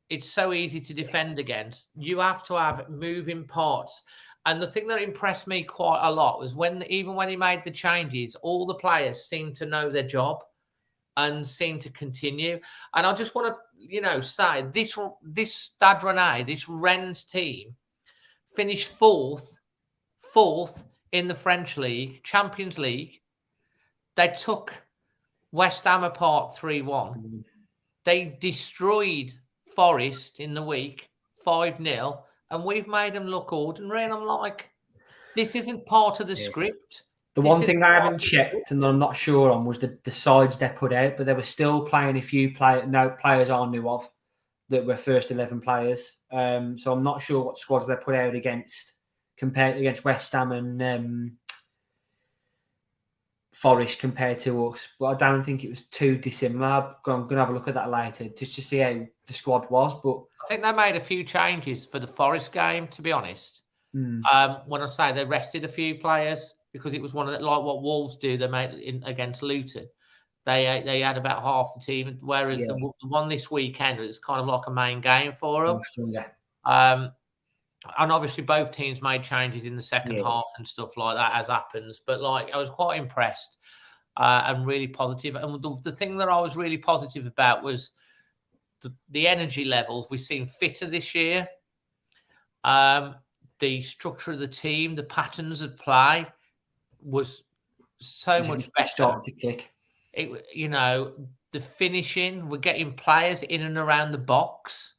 [SPEAKER 2] it's so easy to defend against. You have to have moving parts. And the thing that impressed me quite a lot was even when he made the changes, all the players seemed to know their job and seemed to continue. And I just want to, say this Stade Rennais, this Rennes team, finished fourth in the French League, Champions League. They took West Ham apart 3-1. They destroyed Forest in the week 5-0, and we've made them look ordinary. And I'm like, this isn't part of the script.
[SPEAKER 3] The one thing I haven't checked and I'm not sure on was the sides they put out, but they were still playing a few players I knew of that were first 11 players. So I'm not sure what squads they put out compared against West Ham and Forest compared to us. But I don't think it was too dissimilar. I'm going to have a look at that later just to see how the squad was. But
[SPEAKER 2] I think they made a few changes for the Forest game, to be honest. When I say they rested a few players, because it was one of the, like what Wolves do, they made against Luton. They had about half the team, whereas the one this weekend was kind of like a main game for them. And obviously both teams made changes in the second half and stuff like that, as happens. But like, I was quite impressed and really positive. And the thing that I was really positive about was the energy levels. We've seen fitter this year. The structure of the team, the patterns of play was so much better.
[SPEAKER 3] Starting to tick.
[SPEAKER 2] The finishing, we're getting players in and around the box.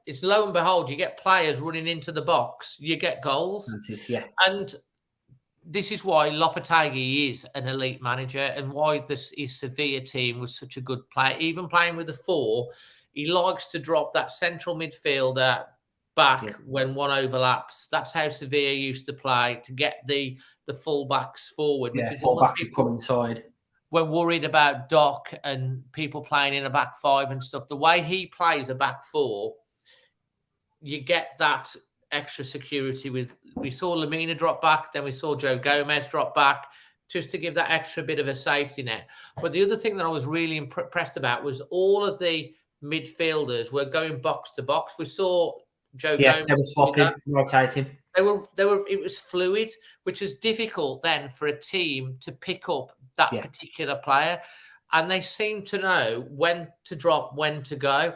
[SPEAKER 2] It's lo and behold, you get players running into the box, you get goals.
[SPEAKER 3] That's it, yeah.
[SPEAKER 2] And this is why Lopetegui is an elite manager and why his Sevilla team was such a good player. Even playing with the 4, he likes to drop that central midfielder back when one overlaps. That's how Sevilla used to play, to get the full-backs forward.
[SPEAKER 3] Full-backs who come inside.
[SPEAKER 2] We're worried about Doc and people playing in a back 5 and stuff. The way he plays a back 4, you get that extra security we saw Lamina drop back, then we saw Joe Gomez drop back, just to give that extra bit of a safety net. But the other thing that I was really impressed about was all of the midfielders were going box to box. We saw Joe Gomez.
[SPEAKER 3] They were swapping, rotating.
[SPEAKER 2] It was fluid, which is difficult then for a team to pick up that particular player. And they seem to know when to drop, when to go.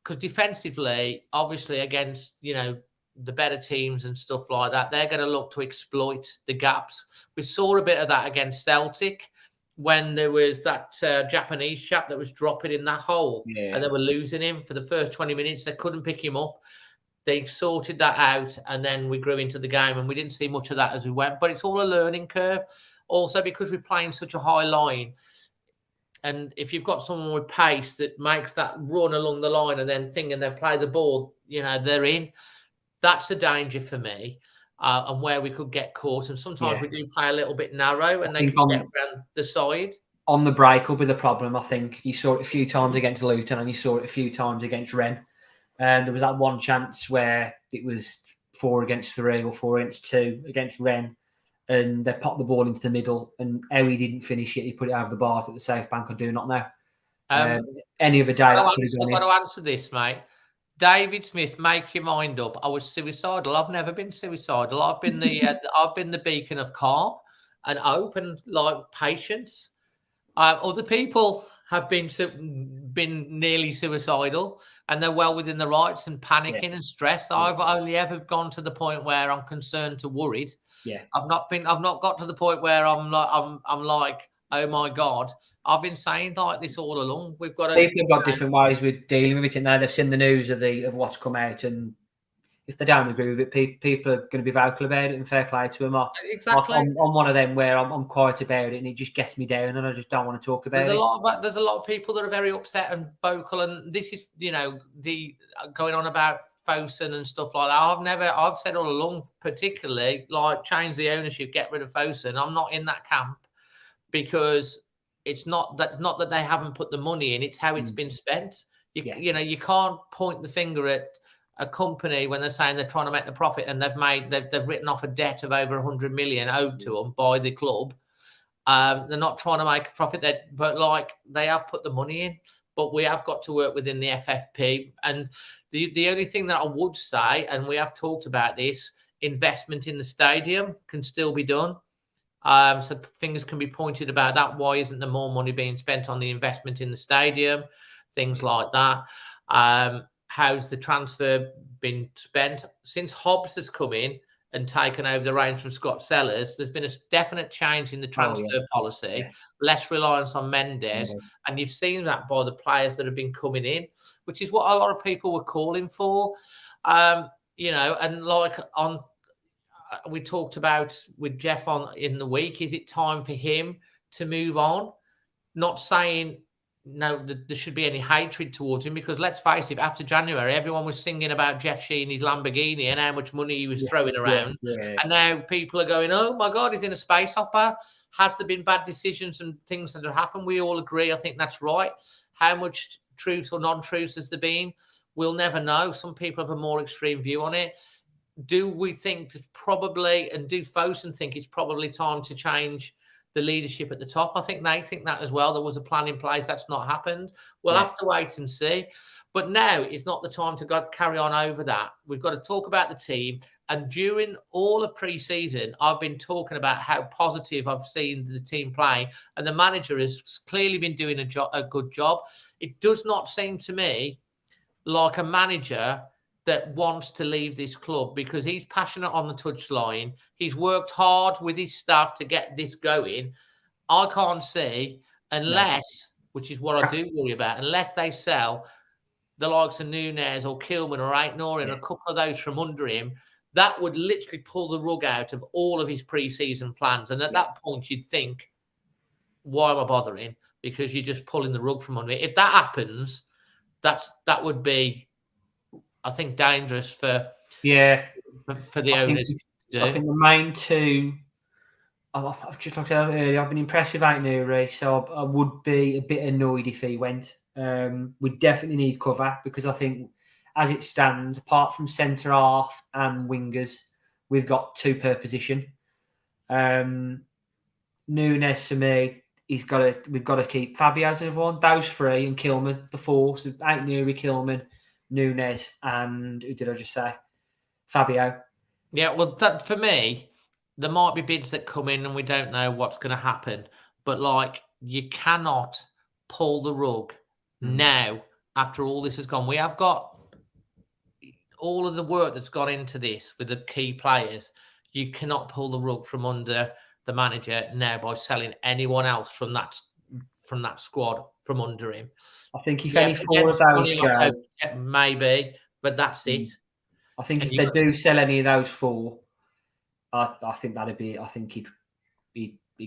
[SPEAKER 2] Because defensively, obviously, against, the better teams and stuff like that, they're going to look to exploit the gaps. We saw a bit of that against Celtic when there was that Japanese chap that was dropping in that hole and they were losing him for the first 20 minutes. They couldn't pick him up. They sorted that out, and then we grew into the game, and we didn't see much of that as we went. But it's all a learning curve. Also, because we're playing such a high line, and if you've got someone with pace that makes that run along the line and then they play the ball, they're in. That's a danger for me, and where we could get caught. And sometimes we do play a little bit narrow, and they can get around the side.
[SPEAKER 3] On the break will be the problem, I think. You saw it a few times against Luton, and you saw it a few times against Rennes. And there was that one chance where it was 4 against 3 or 4 against 2 against Rennes, and they popped the ball into the middle, and how he didn't finish it, he put it over the bars at the safe bank. I do not know. Any other day,
[SPEAKER 2] I've got to answer this, mate. David Smith, make your mind up. I was suicidal. I've never been suicidal. I've been the beacon of calm and hope and patience. Other people have been nearly suicidal, and they're well within the rights and panicking and stressed. I've only ever gone to the point where I'm concerned to worried. I've not got to the point where I'm like, oh my God. I've been saying like this all along. People
[SPEAKER 3] have got different ways with dealing with it now. They've seen the news of what's come out, and if they don't agree with it, people are going to be vocal about it, and fair play to them.
[SPEAKER 2] Exactly.
[SPEAKER 3] I'm one of them where I'm quiet about it, and it just gets me down, and I just don't want to talk about it.
[SPEAKER 2] There's a lot of people that are very upset and vocal, and this is, the going on about Fosun and stuff like that. I've said all along, particularly change the ownership, get rid of Fosun. I'm not in that camp, because it's not that they haven't put the money in; it's how it's been spent. You can't point the finger at a company when they're saying they're trying to make the profit, and they've written off a debt of over 100 million owed to them by the club. They're not trying to make a profit, but they have put the money in. but we have got to work within the FFP. And the only thing that I would say, and we have talked about this, investment in the stadium can still be done. So fingers can be pointed about that. Why isn't there more money being spent on the investment in the stadium? Things like that. How's the transfer been spent? Since Hobbs has come in and taken over the reins from Scott Sellers, there's been a definite change in the transfer policy, less reliance on Mendes, and you've seen that by the players that have been coming in, which is what a lot of people were calling for. You know, and like on, we talked about with Jeff on in the week, is it time for him to move on? Not saying no, there should be any hatred towards him, because let's face it, after January, everyone was singing about Jeff Shealy's Lamborghini and how much money he was throwing around. And now people are going, oh my God, he's in a space opera. Has there been bad decisions and things that have happened? We all agree. I think that's right. How much truth or non-truth has there been? We'll never know. Some people have a more extreme view on it. Do we think probably, and do Fosun think it's probably time to change the leadership at the top? I think they think that as well. There was a plan in place. That's not happened. We'll have to wait and see. But now is not the time to carry on over that. We've got to talk about the team. And during all of pre-season, I've been talking about how positive I've seen the team playing. And the manager has clearly been doing a good job. It does not seem to me like a manager that wants to leave this club, because he's passionate on the touchline. He's worked hard with his staff to get this going. I can't see, unless, which is what I do worry about, unless they sell the likes of Nunes or Kilman or Aitnori and a couple of those from under him, that would literally pull the rug out of all of his pre-season plans. And at that point, you'd think, why am I bothering? Because you're just pulling the rug from under me. If that happens, that would be, I think, dangerous for the owners.
[SPEAKER 3] I think the main two, I've just looked at it earlier, I've been impressed with Aitnuri, so I would be a bit annoyed if he went. We definitely need cover, because I think as it stands, apart from centre half and wingers, we've got two per position. Nunes, for me, we've got to keep Fabio as everyone. Those three, and Kilman, the four. So Aitnuri, Kilman, Nunes, and who did I just say? Fabio.
[SPEAKER 2] Yeah, well, that, for me, there might be bids that come in and we don't know what's going to happen. But, like, you cannot pull the rug now after all this has gone. We have got all of the work that's gone into this with the key players. You cannot pull the rug from under the manager now by selling anyone else from that squad from under him.
[SPEAKER 3] I think if any four of those go,
[SPEAKER 2] maybe, but that's it.
[SPEAKER 3] I think if they do sell any of those four, I think that'd be. I think he'd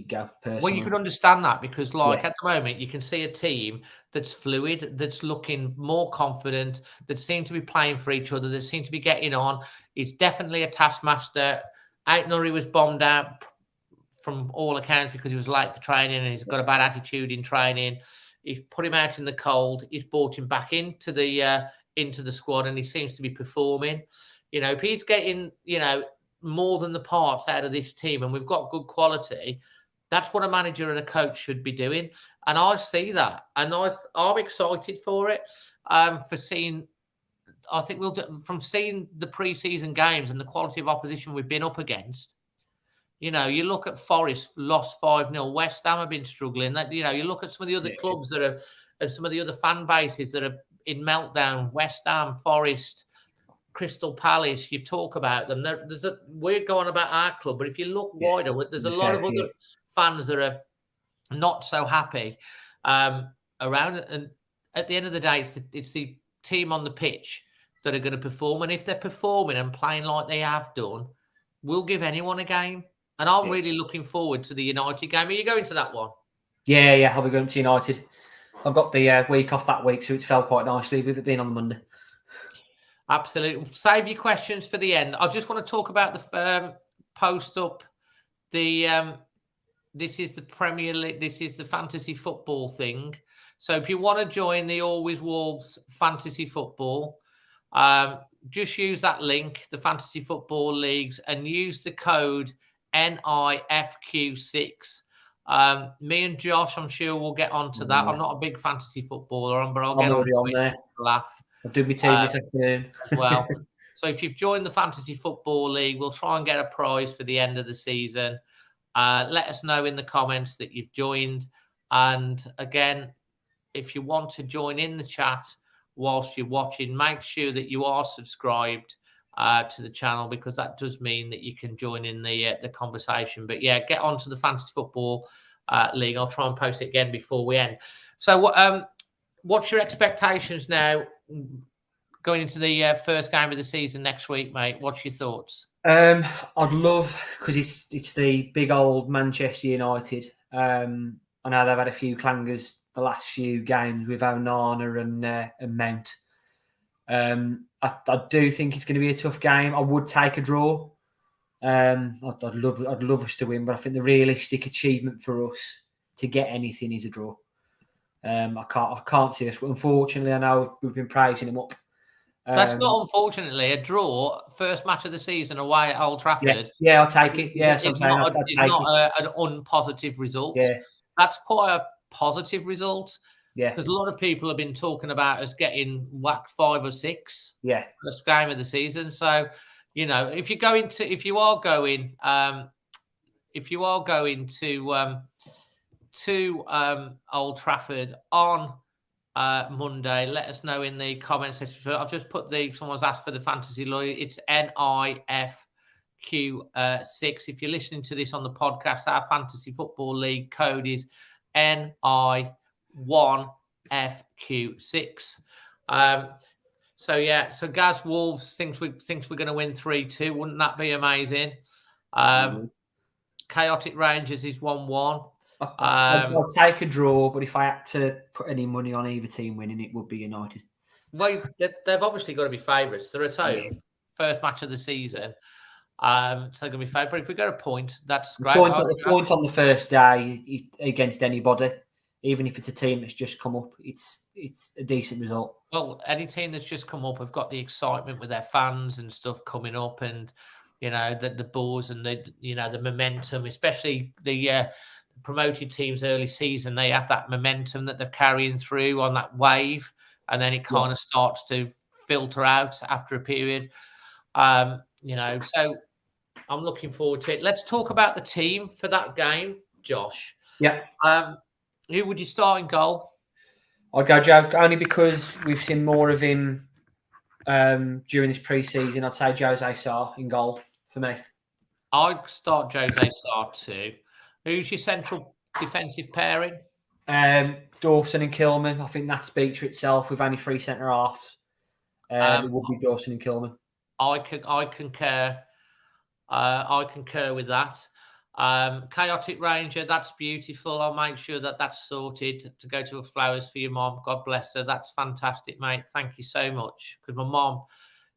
[SPEAKER 3] go personally.
[SPEAKER 2] Well, you can understand that, because, like, at the moment, you can see a team that's fluid, that's looking more confident, that seem to be playing for each other, that seem to be getting on. He's definitely a taskmaster. Aitnuri was bombed out from all accounts because he was late for training and he's got a bad attitude in training. He's put him out in the cold. He's brought him back into the squad, and he seems to be performing. You know, if he's getting, you know, more than the parts out of this team, and we've got good quality, that's what a manager and a coach should be doing. And I see that, and I'm excited for it. For seeing, I think from seeing the pre-season games and the quality of opposition we've been up against. You know, you look at Forest, lost 5-0. West Ham have been struggling. That, you know, you look at some of the other clubs that are, and some of the other fan bases that are in meltdown. West Ham, Forest, Crystal Palace. You talk about them. We're going about our club, but if you look wider, there's a lot of other fans that are not so happy around. And at the end of the day, it's the team on the pitch that are going to perform. And if they're performing and playing like they have done, we'll give anyone a game. And I'm really looking forward to the United game. Are you going to that one?
[SPEAKER 3] Yeah, I'll be going to United. I've got the week off that week, so it's fell quite nicely with it being on the Monday.
[SPEAKER 2] Absolutely. Save your questions for the end. I just want to talk about the post up. This is the Premier League. This is the fantasy football thing. So if you want to join the Always Wolves fantasy football, just use that link, the Fantasy Football Leagues, and use the code NIFQ6. Me and Josh, I'm sure we'll get onto that. I'm not a big fantasy footballer, but I'll get
[SPEAKER 3] already on
[SPEAKER 2] it
[SPEAKER 3] there.
[SPEAKER 2] Laugh.
[SPEAKER 3] I'll do my team this afternoon
[SPEAKER 2] as well. So if you've joined the Fantasy Football League, we'll try and get a prize for the end of the season. Let us know in the comments that you've joined. And again, if you want to join in the chat whilst you're watching, make sure that you are subscribed to the channel, because that does mean that you can join in the conversation. But yeah, get onto the Fantasy Football League. I'll try and post it again before we end. So what's your expectations now going into the first game of the season next week, mate? What's your thoughts?
[SPEAKER 3] I'd love, because it's the big old Manchester United. I know they've had a few clangers the last few games with Onana and Mount. I do think it's going to be a tough game. I would take a draw. I'd love us to win, but I think the realistic achievement for us to get anything is a draw. I can't see us. Unfortunately, I know we've been praising them up.
[SPEAKER 2] That's not unfortunately a draw. First match of the season away at Old Trafford.
[SPEAKER 3] Yeah, I'll take it. Yeah,
[SPEAKER 2] it's not an unpositive result.
[SPEAKER 3] Yeah,
[SPEAKER 2] that's quite a positive result.
[SPEAKER 3] Yeah,
[SPEAKER 2] because a lot of people have been talking about us getting whacked 5 or 6.
[SPEAKER 3] Yeah,
[SPEAKER 2] first game of the season. So, if you are going to Old Trafford on Monday, let us know in the comments section. I've just put someone's asked for the fantasy lawyer. It's NIFQ6. If you're listening to this on the podcast, our fantasy football league code is NI1FQ6. So Gaz Wolves thinks we're going to win 3-2. Wouldn't that be amazing? Chaotic Rangers is 1-1.
[SPEAKER 3] I'll take a draw, but if I had to put any money on either team winning, it would be United.
[SPEAKER 2] Well, they've obviously got to be favourites. They're at home, first match of the season. So they're going to be favourite. But if we get a point, that's great.
[SPEAKER 3] Point on the first day against anybody, even if it's a team that's just come up, it's a decent result.
[SPEAKER 2] Well, any team that's just come up have got the excitement with their fans and stuff coming up, and the buzz and the momentum, especially the promoted teams early season. They have that momentum that they're carrying through on that wave, and then it kind of starts to filter out after a period. So I'm looking forward to it. Let's talk about the team for that game, Josh.
[SPEAKER 3] Yeah.
[SPEAKER 2] Who would you start in goal?
[SPEAKER 3] I'd go Joe, only because we've seen more of him during this pre-season. I'd say Jose Sarr in goal for me.
[SPEAKER 2] I'd start Jose Sarr too. Who's your central defensive pairing?
[SPEAKER 3] Dawson and Kilman. I think that speaks for itself. With only 3 centre halves, it would be Dawson and Kilman.
[SPEAKER 2] I concur. I concur with that. Chaotic Ranger, that's beautiful. I'll make sure that that's sorted to go to a flowers for your mom. God bless her. That's fantastic, mate. Thank you so much. Because my mom,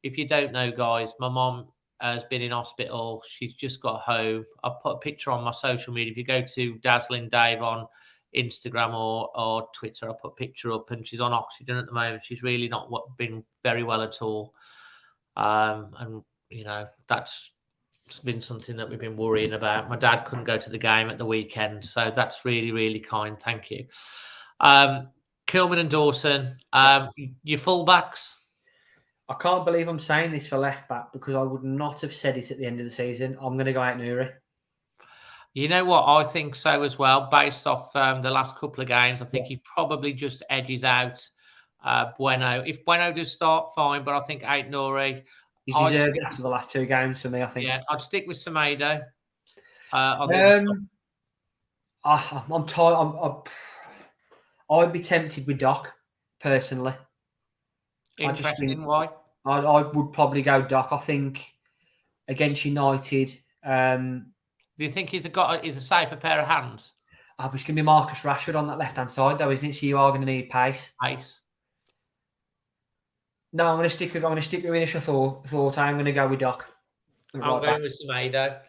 [SPEAKER 2] if you don't know, guys, my mom has been in hospital. She's just got home. I put a picture on my social media. If you go to Dazzling Dave on Instagram or Twitter, I put a picture up, and she's on oxygen at the moment. She's really not been very well at all. And that's been something that we've been worrying about. My dad couldn't go to the game at the weekend, so that's really, really kind. Thank you. Kilman and Dawson, your fullbacks.
[SPEAKER 3] I can't believe I'm saying this for left back, because I would not have said it at the end of the season. I'm going to go out Nouri.
[SPEAKER 2] You know what? I think so as well. Based off the last couple of games, I think he probably just edges out Bueno. If Bueno does start, fine, but I think out Nouri.
[SPEAKER 3] He's deserved it after the last 2 games for me, I think.
[SPEAKER 2] Yeah, I'd stick with Semedo.
[SPEAKER 3] I'm tired. I'd be tempted with Doc, personally.
[SPEAKER 2] Interesting. Why?
[SPEAKER 3] I would probably go Doc. I think against United.
[SPEAKER 2] Do you think he's a safer pair of hands?
[SPEAKER 3] It's going to be Marcus Rashford on that left-hand side, though, isn't it? So you are going to need pace. No, I'm going to stick with initial thought. I'm going to go with Doc.
[SPEAKER 2] I'm going with Semedo.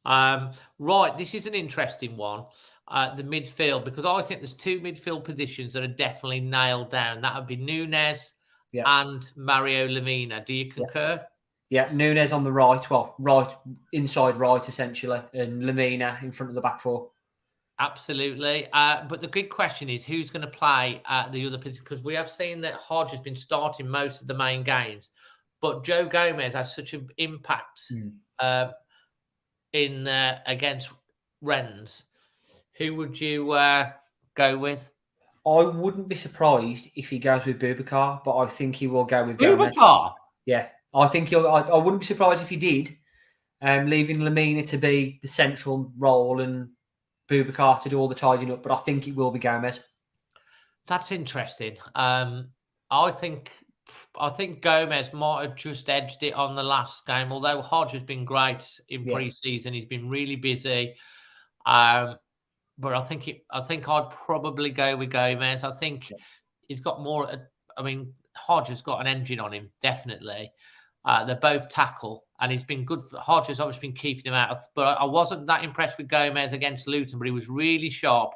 [SPEAKER 2] Right, this is an interesting one. The midfield, because I think there's 2 midfield positions that are definitely nailed down. That would be Nunez and Mario Lemina. Do you concur?
[SPEAKER 3] Yeah, Nunez on the right, inside right essentially, and Lemina in front of the back 4.
[SPEAKER 2] Absolutely. But the big question is who's going to play the other position? Because we have seen that Hodge has been starting most of the main games, but Joe Gomez has such an impact in against Rennes. Who would you go with?
[SPEAKER 3] I wouldn't be surprised if he goes with Boubacar, but I think he will go with Gomez.
[SPEAKER 2] Boubacar?
[SPEAKER 3] Yeah, I think he'll. I wouldn't be surprised if he did, leaving Lamina to be the central role and Boubacar to do all the tidying up. But I think it will be Gomez.
[SPEAKER 2] That's interesting. I think Gomez might have just edged it on the last game. Although Hodge has been great in pre-season, he's been really busy. But I think I'd probably go with Gomez. I think he's got more. I mean, Hodge has got an engine on him, definitely. They're both tackle, and he's been good. Hodge has obviously been keeping him out. But I wasn't that impressed with Gomez against Luton, but he was really sharp,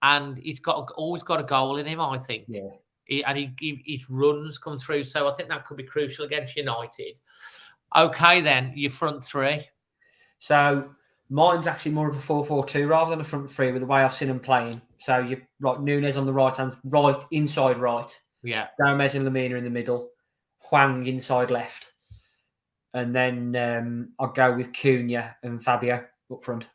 [SPEAKER 2] and he's always got a goal in him, I think.
[SPEAKER 3] Yeah.
[SPEAKER 2] His runs come through, so I think that could be crucial against United. Okay, then your front three.
[SPEAKER 3] So mine's actually more of a 4-4-2 rather than a front three with the way I've seen them playing. So you've got Nunes on the right hand, inside right.
[SPEAKER 2] Yeah.
[SPEAKER 3] Gomez and Lamina in the middle. Hwang inside left. And then I'll go with Cunha and Fabio up front.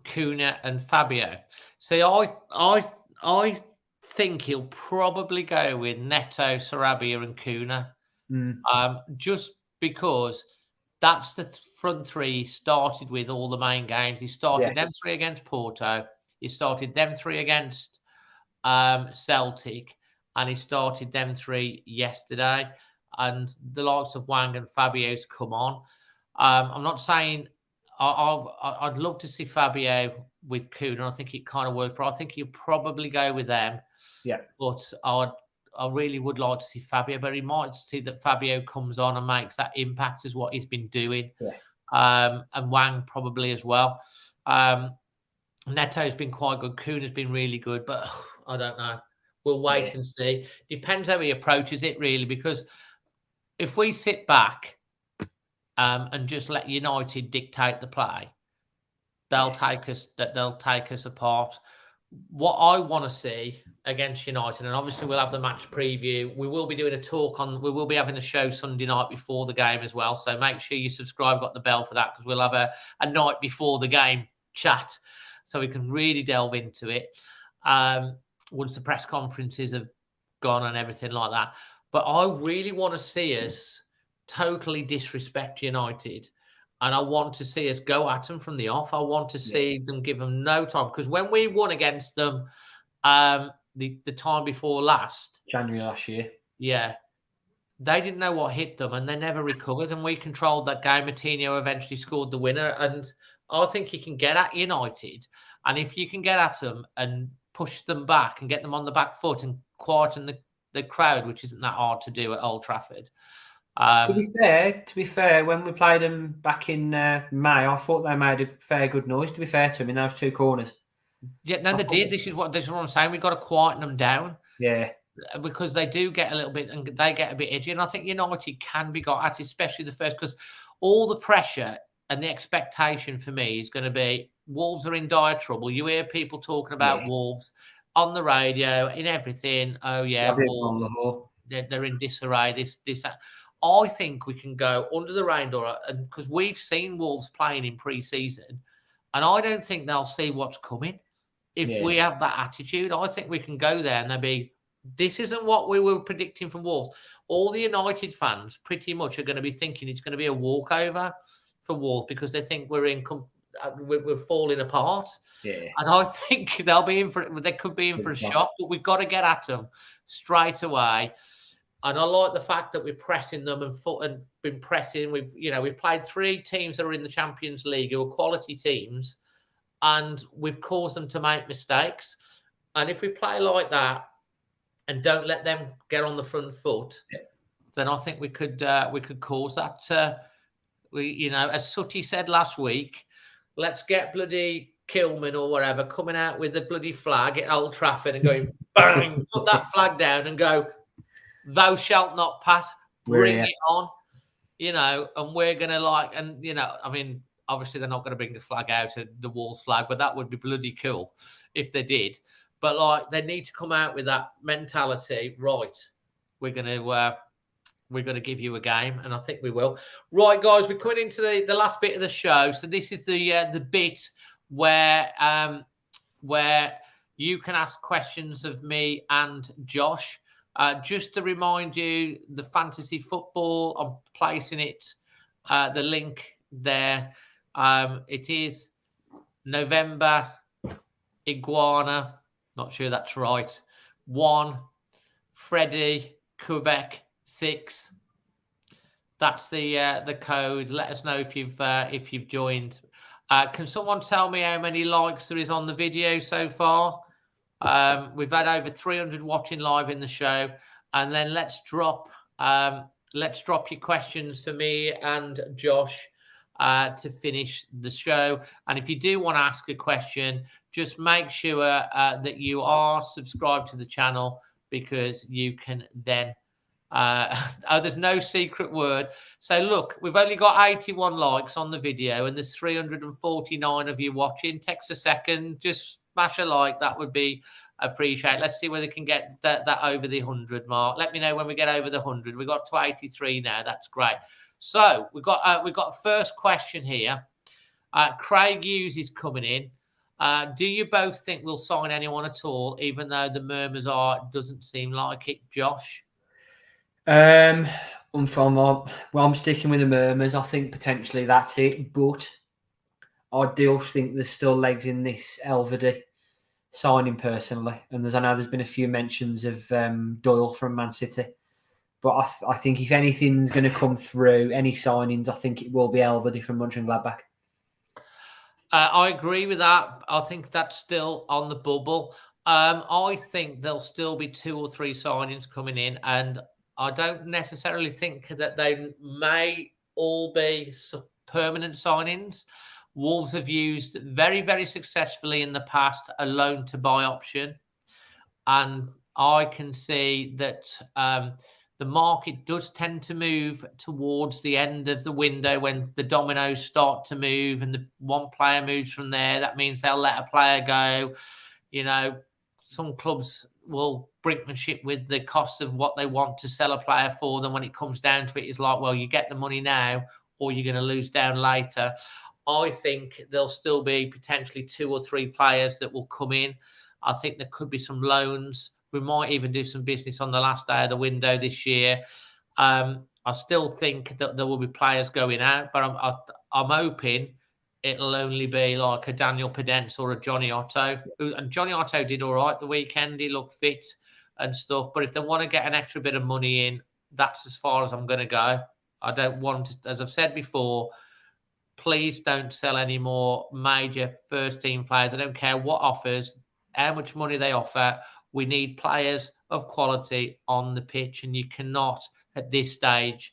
[SPEAKER 2] Cunha and Fabio. See, I think he'll probably go with Neto, Sarabia, and Cunha. Just because that's the front three he started with all the main games. He started them three against Porto. He started them three against Celtic. And he started them three yesterday. And the likes of Hwang and Fabio's come on. I'm not saying I'd love to see Fabio with Cunha. I think it kind of works, but I think he'll probably go with them.
[SPEAKER 3] Yeah.
[SPEAKER 2] But I really would like to see Fabio, but he might see that Fabio comes on and makes that impact as what he's been doing.
[SPEAKER 3] Yeah.
[SPEAKER 2] And Hwang probably as well. Neto's been quite good. Cunha's been really good, but I don't know. We'll wait and see. Depends how he approaches it, really, because if we sit back and just let United dictate the play, they'll take us apart. What I want to see against United, and obviously we'll have the match preview. We will be doing a talk we will be having a show Sunday night before the game as well. So make sure you subscribe, got the bell for that, because we'll have a night before the game chat so we can really delve into it. Once the press conferences have gone and everything like that. But I really want to see us totally disrespect United. And I want to see us go at them from the off. I want to see them give them no time. Because when we won against them the time before last.
[SPEAKER 3] January last year.
[SPEAKER 2] Yeah. They didn't know what hit them and they never recovered. And we controlled that game. Moutinho eventually scored the winner. And I think you can get at United. And if you can get at them and push them back and get them on the back foot and quieten the crowd, which isn't that hard to do at Old Trafford.
[SPEAKER 3] To be fair, when we played them back in May, I thought they made a fair good noise, to be fair to them, in those two corners.
[SPEAKER 2] Yeah, no, they did. This is what I'm saying. We've got to quieten them down.
[SPEAKER 3] Yeah.
[SPEAKER 2] Because they do get a little bit, and they get a bit edgy. And I think United can be got at, especially the first, because all the pressure and the expectation for me is going to be Wolves are in dire trouble. You hear people talking about Wolves on the radio, in everything. Oh, yeah, Wolves, they're in disarray, this, that. I think we can go under the radar, because we've seen Wolves playing in pre-season, and I don't think they'll see what's coming if we have that attitude. I think we can go there and they'll be, this isn't what we were predicting from Wolves. All the United fans pretty much are going to be thinking it's going to be a walkover for Wolves because they think we're falling apart. Yeah. And I think they could be in for a shock, but we've got to get at them straight away. And I like the fact that we're pressing them and been pressing. We've played 3 teams that are in the Champions League who are quality teams, and we've caused them to make mistakes. And if we play like that and don't let them get on the front foot, then I think we could cause that. As Sutty said last week, let's get bloody Kilman or whatever coming out with the bloody flag at Old Trafford and going bang, put that flag down and go, thou shalt not pass, bring it on, and we're going to obviously they're not going to bring the flag out, the Wolves flag, but that would be bloody cool if they did. But like, they need to come out with that mentality. Right, we're going to give you a game, and I think we will. Right, guys, we're coming into the last bit of the show. So this is the bit where you can ask questions of me and Josh. Just to remind you, the fantasy football, I'm placing it, the link there. It is November Iguana, not sure that's right, 1, Freddie, Quebec 6. That's the code. Let us know if you've joined. Can someone tell me how many likes there is on the video so far? We've had over 300 watching live in the show, and then let's drop your questions for me and Josh to finish the show. And if you do want to ask a question, just make sure that you are subscribed to the channel, because you can then there's no secret word. So look, we've only got 81 likes on the video, and there's 349 of you watching. Takes a second, just smash a like, that would be appreciated. Let's see whether we can get that over the 100 mark. Let me know when we get over the 100. We got to 83 now. That's great. So we've got first question here. Craig Hughes is coming in. Do you both think we'll sign anyone at all, even though the murmurs are it doesn't seem like it, Josh?
[SPEAKER 3] I'm sticking with the murmurs. I think potentially that's it, but I do think there's still legs in this Elvedy signing personally. And I know there's been a few mentions of Doyle from Man City, but I think if anything's going to come through, any signings, I think it will be Elvedy from Mönchengladbach.
[SPEAKER 2] I agree with that. I think that's still on the bubble. I think there'll still be 2 or 3 signings coming in, and I don't necessarily think that they may all be permanent signings. Wolves have used very, very successfully in the past a loan to buy option. And I can see that the market does tend to move towards the end of the window when the dominoes start to move and the one player moves from there. That means they'll let a player go. You know, some clubs will brinkmanship with the cost of what they want to sell a player for them. When it comes down to it, it's like, well, you get the money now or you're going to lose down later. I think there'll still be potentially 2 or 3 players that will come in. I think there could be some loans. We might even do some business on the last day of the window this year. I still think that there will be players going out, but I'm hoping it'll only be like a Daniel Pedence or a Johnny Otto. And Johnny Otto did all right the weekend. He looked fit and stuff. But if they want to get an extra bit of money in, that's as far as I'm going to go. I don't want to, as I've said before, please don't sell any more major first-team players. I don't care what offers, how much money they offer. We need players of quality on the pitch, and you cannot, at this stage,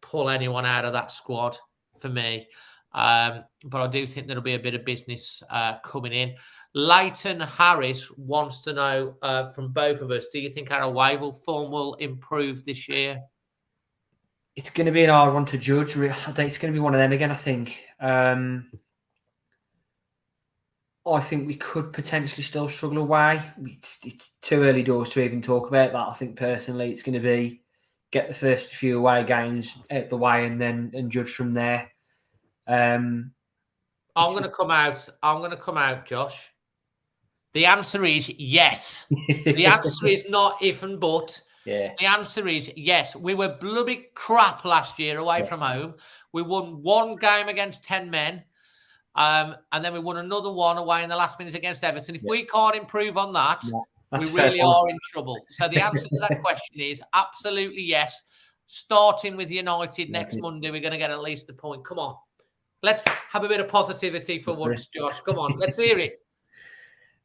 [SPEAKER 2] pull anyone out of that squad for me. But I do think there'll be a bit of business coming in. Leighton Harris wants to know from both of us, do you think our away form will improve this year?
[SPEAKER 3] It's going to be an hard one to judge. It's going to be one of them again, I think. I think we could potentially still struggle away. It's too early doors to even talk about that. I think personally it's going to be get the first few away games out the way and judge from there. I'm
[SPEAKER 2] going to come out, Josh. The answer is yes. The answer is not if and but.
[SPEAKER 3] Yeah.
[SPEAKER 2] The answer is yes. We were bloody crap last year away from home. We won 1 game against 10 men. And then we won another one away in the last minute against Everton. If we can't improve on that, we really are in trouble. So the answer to that question is absolutely yes. Starting with United next Monday, we're going to get at least a point. Come on. Let's have a bit of positivity for once, Josh. Come on, let's hear it.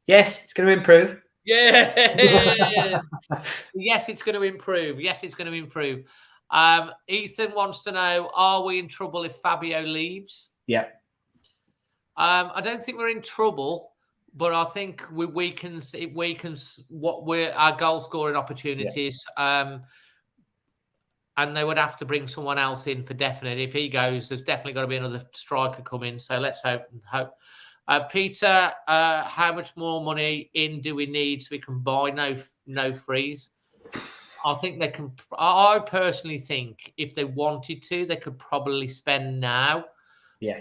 [SPEAKER 3] Yes, it's going to improve.
[SPEAKER 2] Yes. Yes, it's going to improve. Yes, it's going to improve. Ethan wants to know, are we in trouble if Fabio leaves?
[SPEAKER 3] Yeah.
[SPEAKER 2] I don't think we're in trouble, but I think we can what our goal scoring opportunities. and they would have to bring someone else in for definite. If he goes, there's definitely got to be another striker coming. So let's hope. Peter, how much more money in do we need so we can buy no freeze? I think they can. I personally think if they wanted to, they could probably spend now.
[SPEAKER 3] Yeah.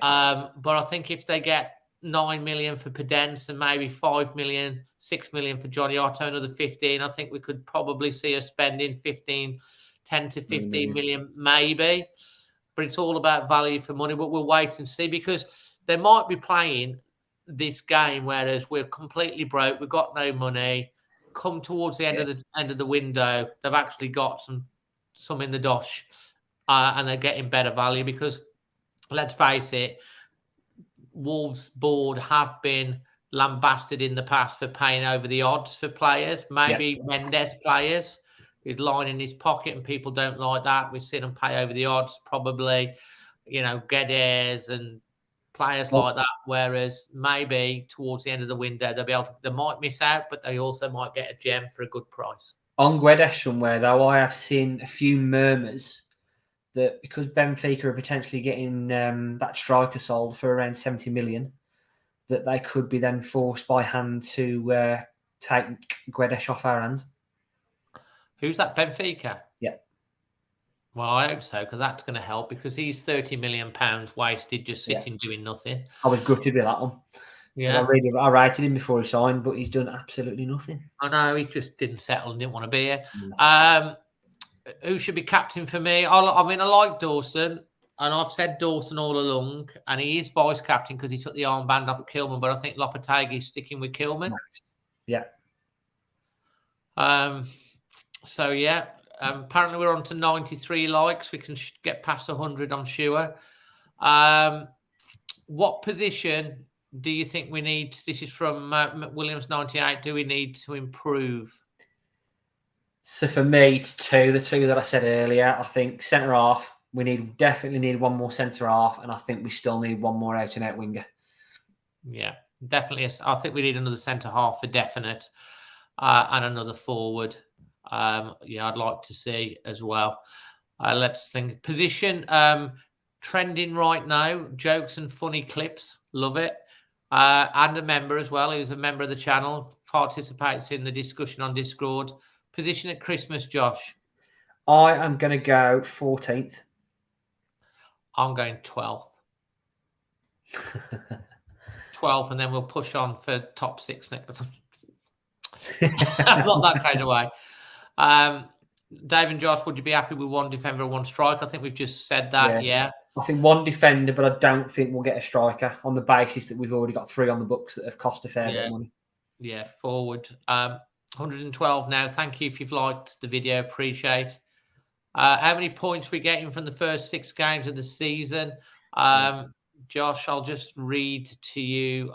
[SPEAKER 2] But I think if they get 9 million for Pedence and maybe 5 million, 6 million for Johnny Otto, another 15, I think we could probably see us spending 10 to 15 million maybe. But it's all about value for money. But we'll wait and see, because they might be playing this game, whereas we're completely broke, we've got no money. Come towards the end of the window, they've actually got some in the dosh, and they're getting better value, because let's face it, Wolves board have been lambasted in the past for paying over the odds for players, maybe Mendes players with line in his pocket, and people don't like that. We've seen them pay over the odds, probably, Guedes and players like that, whereas maybe towards the end of the window they might miss out, but they also might get a gem for a good price.
[SPEAKER 3] On Guedes somewhere, though, I have seen a few murmurs that because Benfica are potentially getting that striker sold for around 70 million, that they could be then forced by hand to take Guedes off our hands.
[SPEAKER 2] Who's that, Benfica?
[SPEAKER 3] Yeah.
[SPEAKER 2] Well, I hope so, because that's going to help, because he's £30 million wasted just sitting doing nothing.
[SPEAKER 3] I was gutted with that one.
[SPEAKER 2] Yeah.
[SPEAKER 3] I rated him before he signed, but he's done absolutely nothing.
[SPEAKER 2] I know, he just didn't settle and didn't want to be here. Who should be captain for me? I like Dawson, and I've said Dawson all along, and he is vice captain because he took the armband off Kilman, but I think Lopetegui's sticking with Kilman.
[SPEAKER 3] Yeah.
[SPEAKER 2] So, yeah. Apparently, we're on to 93 likes. We can get past 100, I'm sure. What position do you think we need? This is from Williams 98. Do we need to improve?
[SPEAKER 3] So for me, it's the two that I said earlier. I think centre half, we definitely need one more centre half, and I think we still need one more out and out winger.
[SPEAKER 2] Yeah, definitely. I think we need another centre half for definite, and another forward. I'd like to see as well. Let's think. Position trending right now. Jokes and funny clips. Love it. And a member as well, who's a member of the channel, participates in the discussion on Discord. Position at Christmas, Josh?
[SPEAKER 3] I am going to go 14th.
[SPEAKER 2] I'm going 12th. 12th, and then we'll push on for top 6 next. Not that kind of way. Dave and Josh, would you be happy with one defender and one striker? I think we've just said that, yeah.
[SPEAKER 3] I think one defender, but I don't think we'll get a striker on the basis that we've already got 3 on the books that have cost a fair bit of money. Yeah,
[SPEAKER 2] forward. 112 now. Thank you if you've liked the video. Appreciate. How many points we're getting from the first 6 games of the season? Josh, I'll just read to you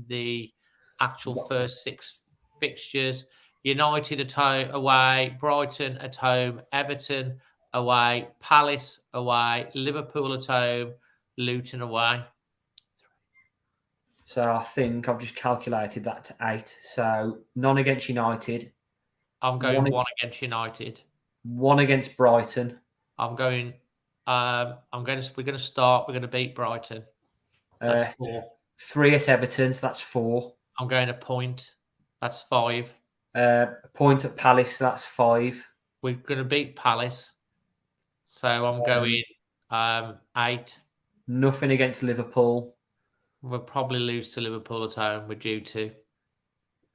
[SPEAKER 2] the actual first 6 fixtures. United at home, away, Brighton at home, Everton away, Palace away, Liverpool at home, Luton away.
[SPEAKER 3] So I think I've just calculated that to 8. So none against United.
[SPEAKER 2] I'm going 1 against United.
[SPEAKER 3] 1 against Brighton.
[SPEAKER 2] We're going to start. We're going to beat Brighton. That's 4.
[SPEAKER 3] 3 at Everton, so that's 4.
[SPEAKER 2] I'm going a point. That's 5.
[SPEAKER 3] A point at Palace, so that's 5.
[SPEAKER 2] We're going to beat Palace. So I'm going 8.
[SPEAKER 3] Nothing against Liverpool.
[SPEAKER 2] We'll probably lose to Liverpool at home. We're due to.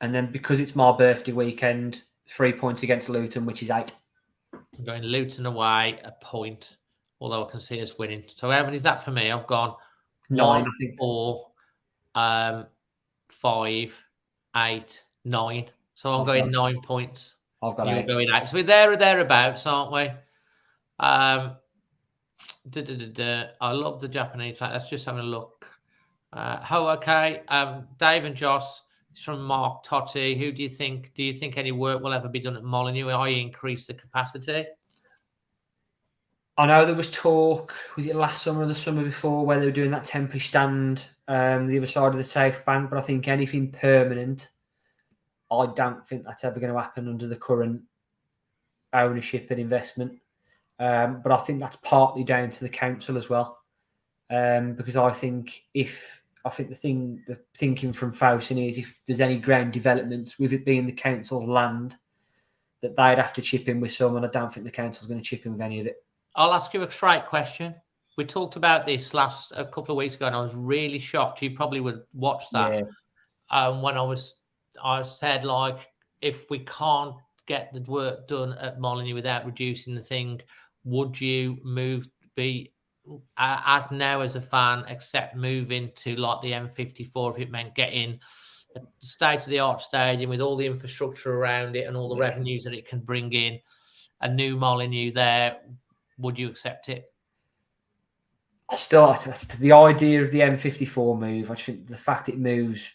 [SPEAKER 3] And then because it's my birthday weekend, 3 points against Luton, which is 8.
[SPEAKER 2] I'm going Luton away, a point. Although I can see us winning. So how many is that for me? I've gone
[SPEAKER 3] 9,
[SPEAKER 2] 1, 4, 5, 8, 9. So I'm going 9 points.
[SPEAKER 3] I've got 8.
[SPEAKER 2] Going 8. So we're there or thereabouts, aren't we? I love the Japanese. Let's just have a look. Okay. Dave and Josh, it's from Mark Totti. Who do you think? Do you think any work will ever be done at Molineux? I increase the capacity.
[SPEAKER 3] I know there was talk, was it last summer or the summer before, where they were doing that temporary stand the other side of the South Bank, but I think anything permanent, I don't think that's ever going to happen under the current ownership and investment. But I think that's partly down to the council as well, because I think the thinking from Fowson is if there's any ground developments, with it being the council's land, that they'd have to chip in with some, and I don't think the council's going to chip in with any of it. I'll
[SPEAKER 2] ask you a straight question. We talked about this a couple of weeks ago, and I was really shocked. You probably would watch that. Yeah. When I said, like, if we can't get the work done at Molineux without reducing the thing, would you now as a fan, accept moving to like the M54 if it meant getting a state-of-the-art stadium with all the infrastructure around it and all the revenues that it can bring in, a new Molineux there? Would you accept it?
[SPEAKER 3] Still, the idea of the M54 move, I think the fact it moves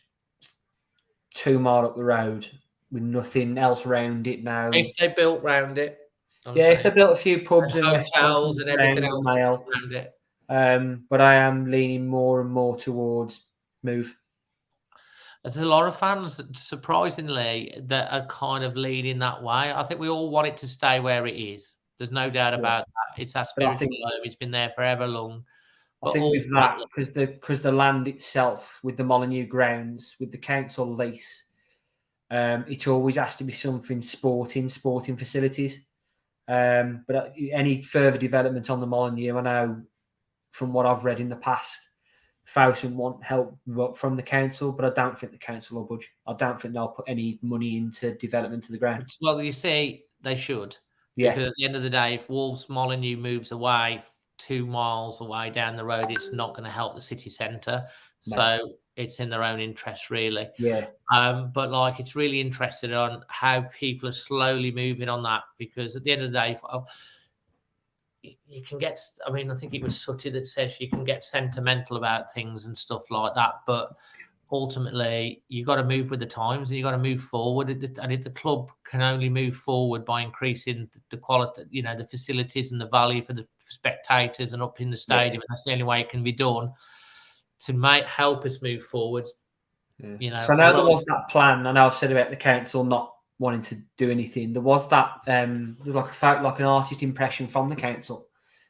[SPEAKER 3] 2 miles up the road with nothing else around it now.
[SPEAKER 2] If they built round it.
[SPEAKER 3] If they built a few pubs and
[SPEAKER 2] hotels and everything else around it.
[SPEAKER 3] But I am leaning more and more towards move.
[SPEAKER 2] There's a lot of fans, surprisingly, that are kind of leaning that way. I think we all want it to stay where it is. There's no doubt about that. It's our spiritual home. It's been there forever long.
[SPEAKER 3] I think with that, because the land itself, with the Molineux grounds, with the council lease, it always has to be something sporting facilities. But any further development on the Molineux, I know from what I've read in the past, Fowson want help from the council, but I don't think the council will budge. I don't think they'll put any money into development of the ground.
[SPEAKER 2] Well, you see, they should. Yeah. Because at the end of the day, if Wolves Molineux moves away 2 miles away down the road, it's not going to help the city centre. No. So it's in their own interest, really.
[SPEAKER 3] Yeah.
[SPEAKER 2] But like, it's really interested on how people are slowly moving on that, because at the end of the day, you can get, I mean, I think it was Sutty that says you can get sentimental about things and stuff like that, but ultimately you got to move with the times and you got to move forward. And if the club can only move forward by increasing the quality, you know, the facilities and the value for the spectators and up in the stadium, and that's the only way it can be done to help us move forward.
[SPEAKER 3] Yeah. You know, so I know there was that plan. I know I've said about the council not wanting to do anything. There was that there was like an artist impression from the council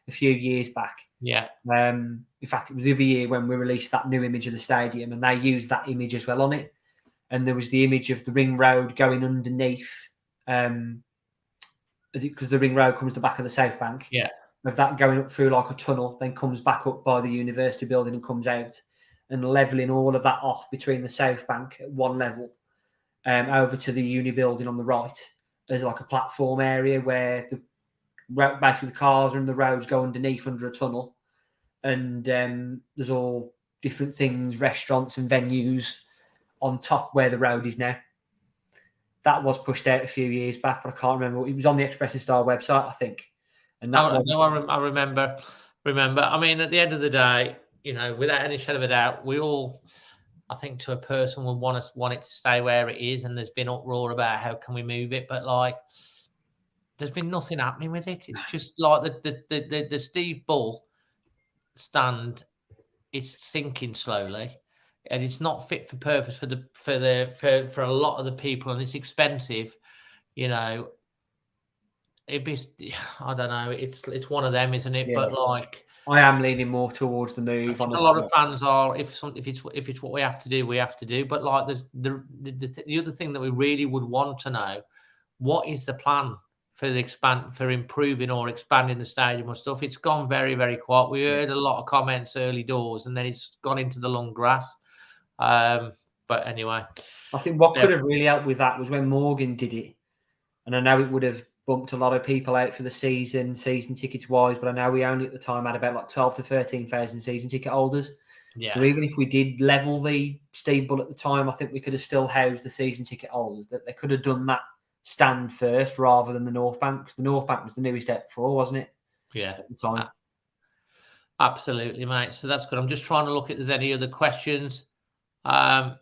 [SPEAKER 3] a few years back.
[SPEAKER 2] Yeah.
[SPEAKER 3] In fact, it was the other year when we released that new image of the stadium, and they used that image as well on it. And there was the image of the ring road going underneath, because the ring road comes to the back of the South Bank.
[SPEAKER 2] Yeah.
[SPEAKER 3] Of that going up through like a tunnel, then comes back up by the university building and comes out, and levelling all of that off between the South Bank at one level, over to the uni building on the right. There's like a platform area where basically the cars and the roads go underneath under a tunnel, and there's all different things, restaurants and venues on top where the road is now. That was pushed out a few years back, but I can't remember. It was on the Express and Star website, I think. And that
[SPEAKER 2] I remember. I mean, at the end of the day, you know, without any shadow of a doubt, we all, I think, to a person would want it to stay where it is. And there's been uproar about how can we move it, but like, there's been nothing happening with it. It's just like the Steve Bull stand is sinking slowly, and it's not fit for purpose for a lot of the people, and it's expensive. You know, it'd be, I don't know. It's one of them, isn't it? Yeah. But like,
[SPEAKER 3] I am leaning more towards the move.
[SPEAKER 2] A lot of fans are. If it's what we have to do, we have to do. But like the other thing that we really would want to know, what is the plan for improving or expanding the stadium or stuff? It's gone very, very quiet. We heard a lot of comments early doors, and then it's gone into the long grass. But anyway,
[SPEAKER 3] I think what could have really helped with that was when Morgan did it, and I know it would have bumped a lot of people out for the season tickets wise, but I know we only at the time had about like 12 to 13,000 season ticket holders. Yeah. So even if we did level the Steve Bull at the time, I think we could have still housed the season ticket holders. That they could have done that stand first rather than the North Bank, because the North Bank was the newest step before, wasn't it?
[SPEAKER 2] Yeah,
[SPEAKER 3] at the time.
[SPEAKER 2] Absolutely, mate. So that's good. I'm just trying to look at if there's any other questions that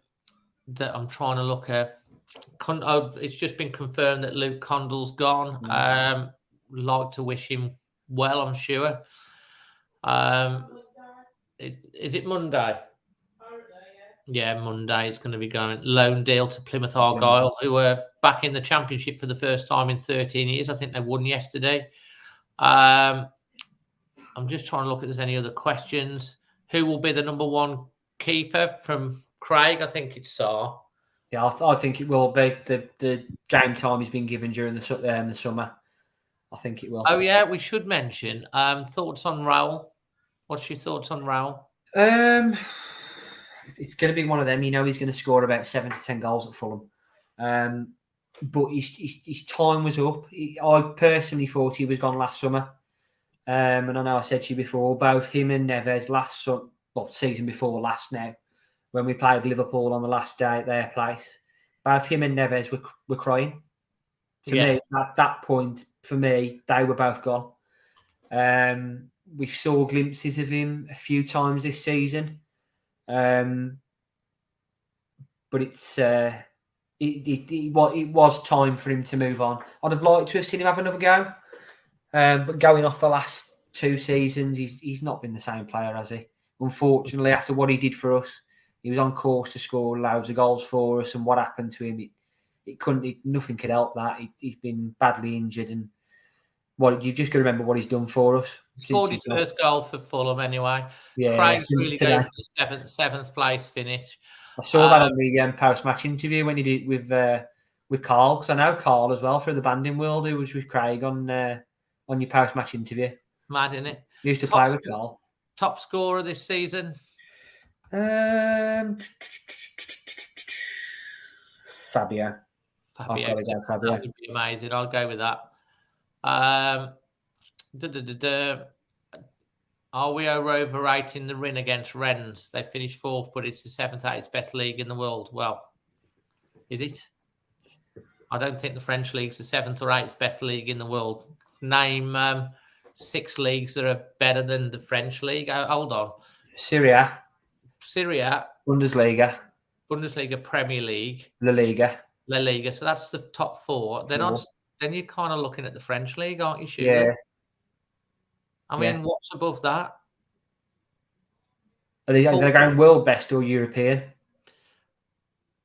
[SPEAKER 2] I'm trying to look at. It's just been confirmed that Luke Condell's gone. Like to wish him well, I'm sure. Is it Monday? Yeah, Monday is going to be going loan deal to Plymouth Argyle, who were back in the Championship for the first time in 13 years. I think they won yesterday. I'm just trying to look if there's any other questions. Who will be the number one keeper from Craig? I think it's Saar.
[SPEAKER 3] Yeah, I think it will be. The game time he's been given during the summer. I think it will.
[SPEAKER 2] Oh, yeah, we should mention thoughts on Raul. What's your thoughts on Raul?
[SPEAKER 3] It's going to be one of them. He's going to score about 7 to 10 goals at Fulham. But his time was up. I personally thought he was gone last summer. And I know I said to you before, both him and Neves season before last now, when we played Liverpool on the last day at their place, both him and Neves were crying. To me, at that point, for me, they were both gone. We saw glimpses of him a few times this season. But it was time for him to move on. I'd have liked to have seen him have another go. But going off the last 2 seasons, he's not been the same player, has he? Unfortunately, after what he did for us, he was on course to score loads of goals for us. And what happened to him, nothing could help that. He's been badly injured, and you just got to remember what he's done for us.
[SPEAKER 2] Scored his first goal for Fulham, anyway.
[SPEAKER 3] Yeah,
[SPEAKER 2] Craig's really going for the seventh place finish.
[SPEAKER 3] I saw that on the post-match interview when he did with Carl, because I know Carl as well through the banding world, who was with Craig on your post-match interview.
[SPEAKER 2] Mad, isn't it?
[SPEAKER 3] He used to play with Carl.
[SPEAKER 2] Top scorer this season?
[SPEAKER 3] Fabio. I've got to go Fabio.
[SPEAKER 2] That would be amazing. I'll go with that. Are we overrating the win against Rennes? They finished 4th, but it's the 7th, 8th best league in the world. Well, is it? I don't think the French league's the 7th or 8th best league in the world. Name 6 leagues that are better than the French league. Hold on.
[SPEAKER 3] Serie A.
[SPEAKER 2] Bundesliga, Premier League,
[SPEAKER 3] La Liga.
[SPEAKER 2] So that's the top 4. Then you're kind of looking at the French league, aren't you? Surely?
[SPEAKER 3] Yeah.
[SPEAKER 2] I mean, what's above that?
[SPEAKER 3] Are they going world best or European?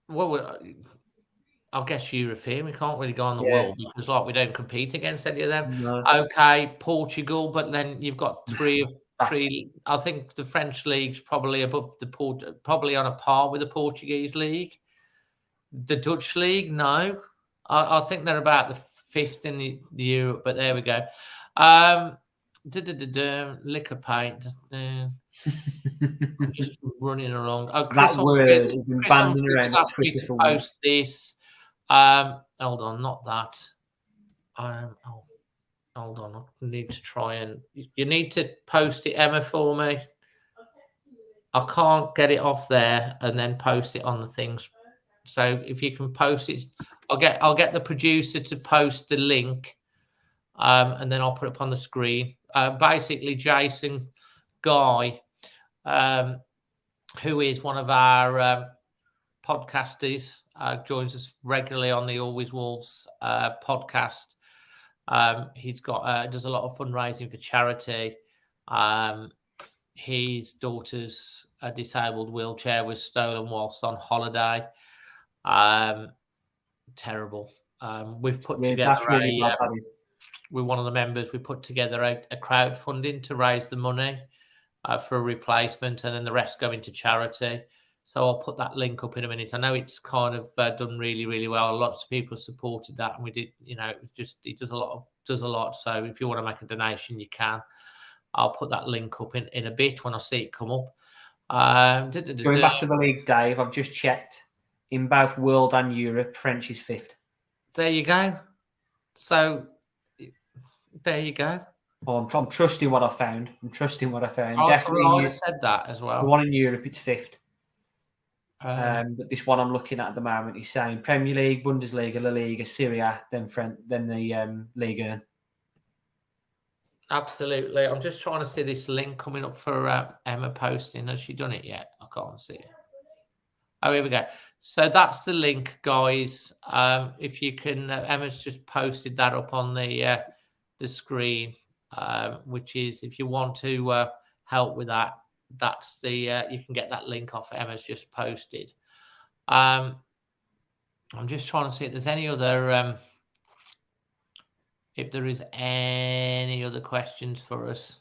[SPEAKER 2] Well, I guess European. We can't really go on the world because we don't compete against any of them.
[SPEAKER 3] No.
[SPEAKER 2] Okay, Portugal, but then you've got three. I think the French league's probably above probably on a par with the Portuguese league. The Dutch league, no. I think they're about the 5th in the Europe, but there we go. Liquor paint. I'm just running along. Oh, Chris,
[SPEAKER 3] that word has been banding around
[SPEAKER 2] Twitter for post this. Hold on, not that. Hold on. I need to try and. You need to post it, Emma, for me. I can't get it off there and then post it on the things. So if you can post it, I'll get the producer to post the link, and then I'll put it up on the screen. Basically, Jason Guy, who is one of our podcasters, joins us regularly on the Always Wolves podcast. He's got does a lot of fundraising for charity. His daughter's disabled wheelchair was stolen whilst on holiday. Terrible. We've put together with one of the members. We put together a crowdfunding to raise the money for a replacement, and then the rest go into charity. So I'll put that link up in a minute. I know it's kind of done really, really well. Lots of people supported that, and we did. It does a lot. So if you want to make a donation, you can. I'll put that link up in a bit when I see it come up.
[SPEAKER 3] Going back to the leagues, Dave, I've just checked. In both world and Europe, French is 5th.
[SPEAKER 2] There you go. So there you go.
[SPEAKER 3] Oh, I'm trusting what I found.
[SPEAKER 2] Definitely, I would have said that as well.
[SPEAKER 3] The one in Europe, it's 5th. But this one I'm looking at the moment is saying Premier League, Bundesliga, La Liga, Serie A, then the Liga.
[SPEAKER 2] Absolutely. I'm just trying to see this link coming up for Emma posting. Has she done it yet? I can't see it. Oh, here we go. So that's the link, guys. If you can, Emma's just posted that up on the screen, which is if you want to help with that, that's the you can get that link off Emma's just posted. I'm just trying to see if there's any other if there is any other questions for us.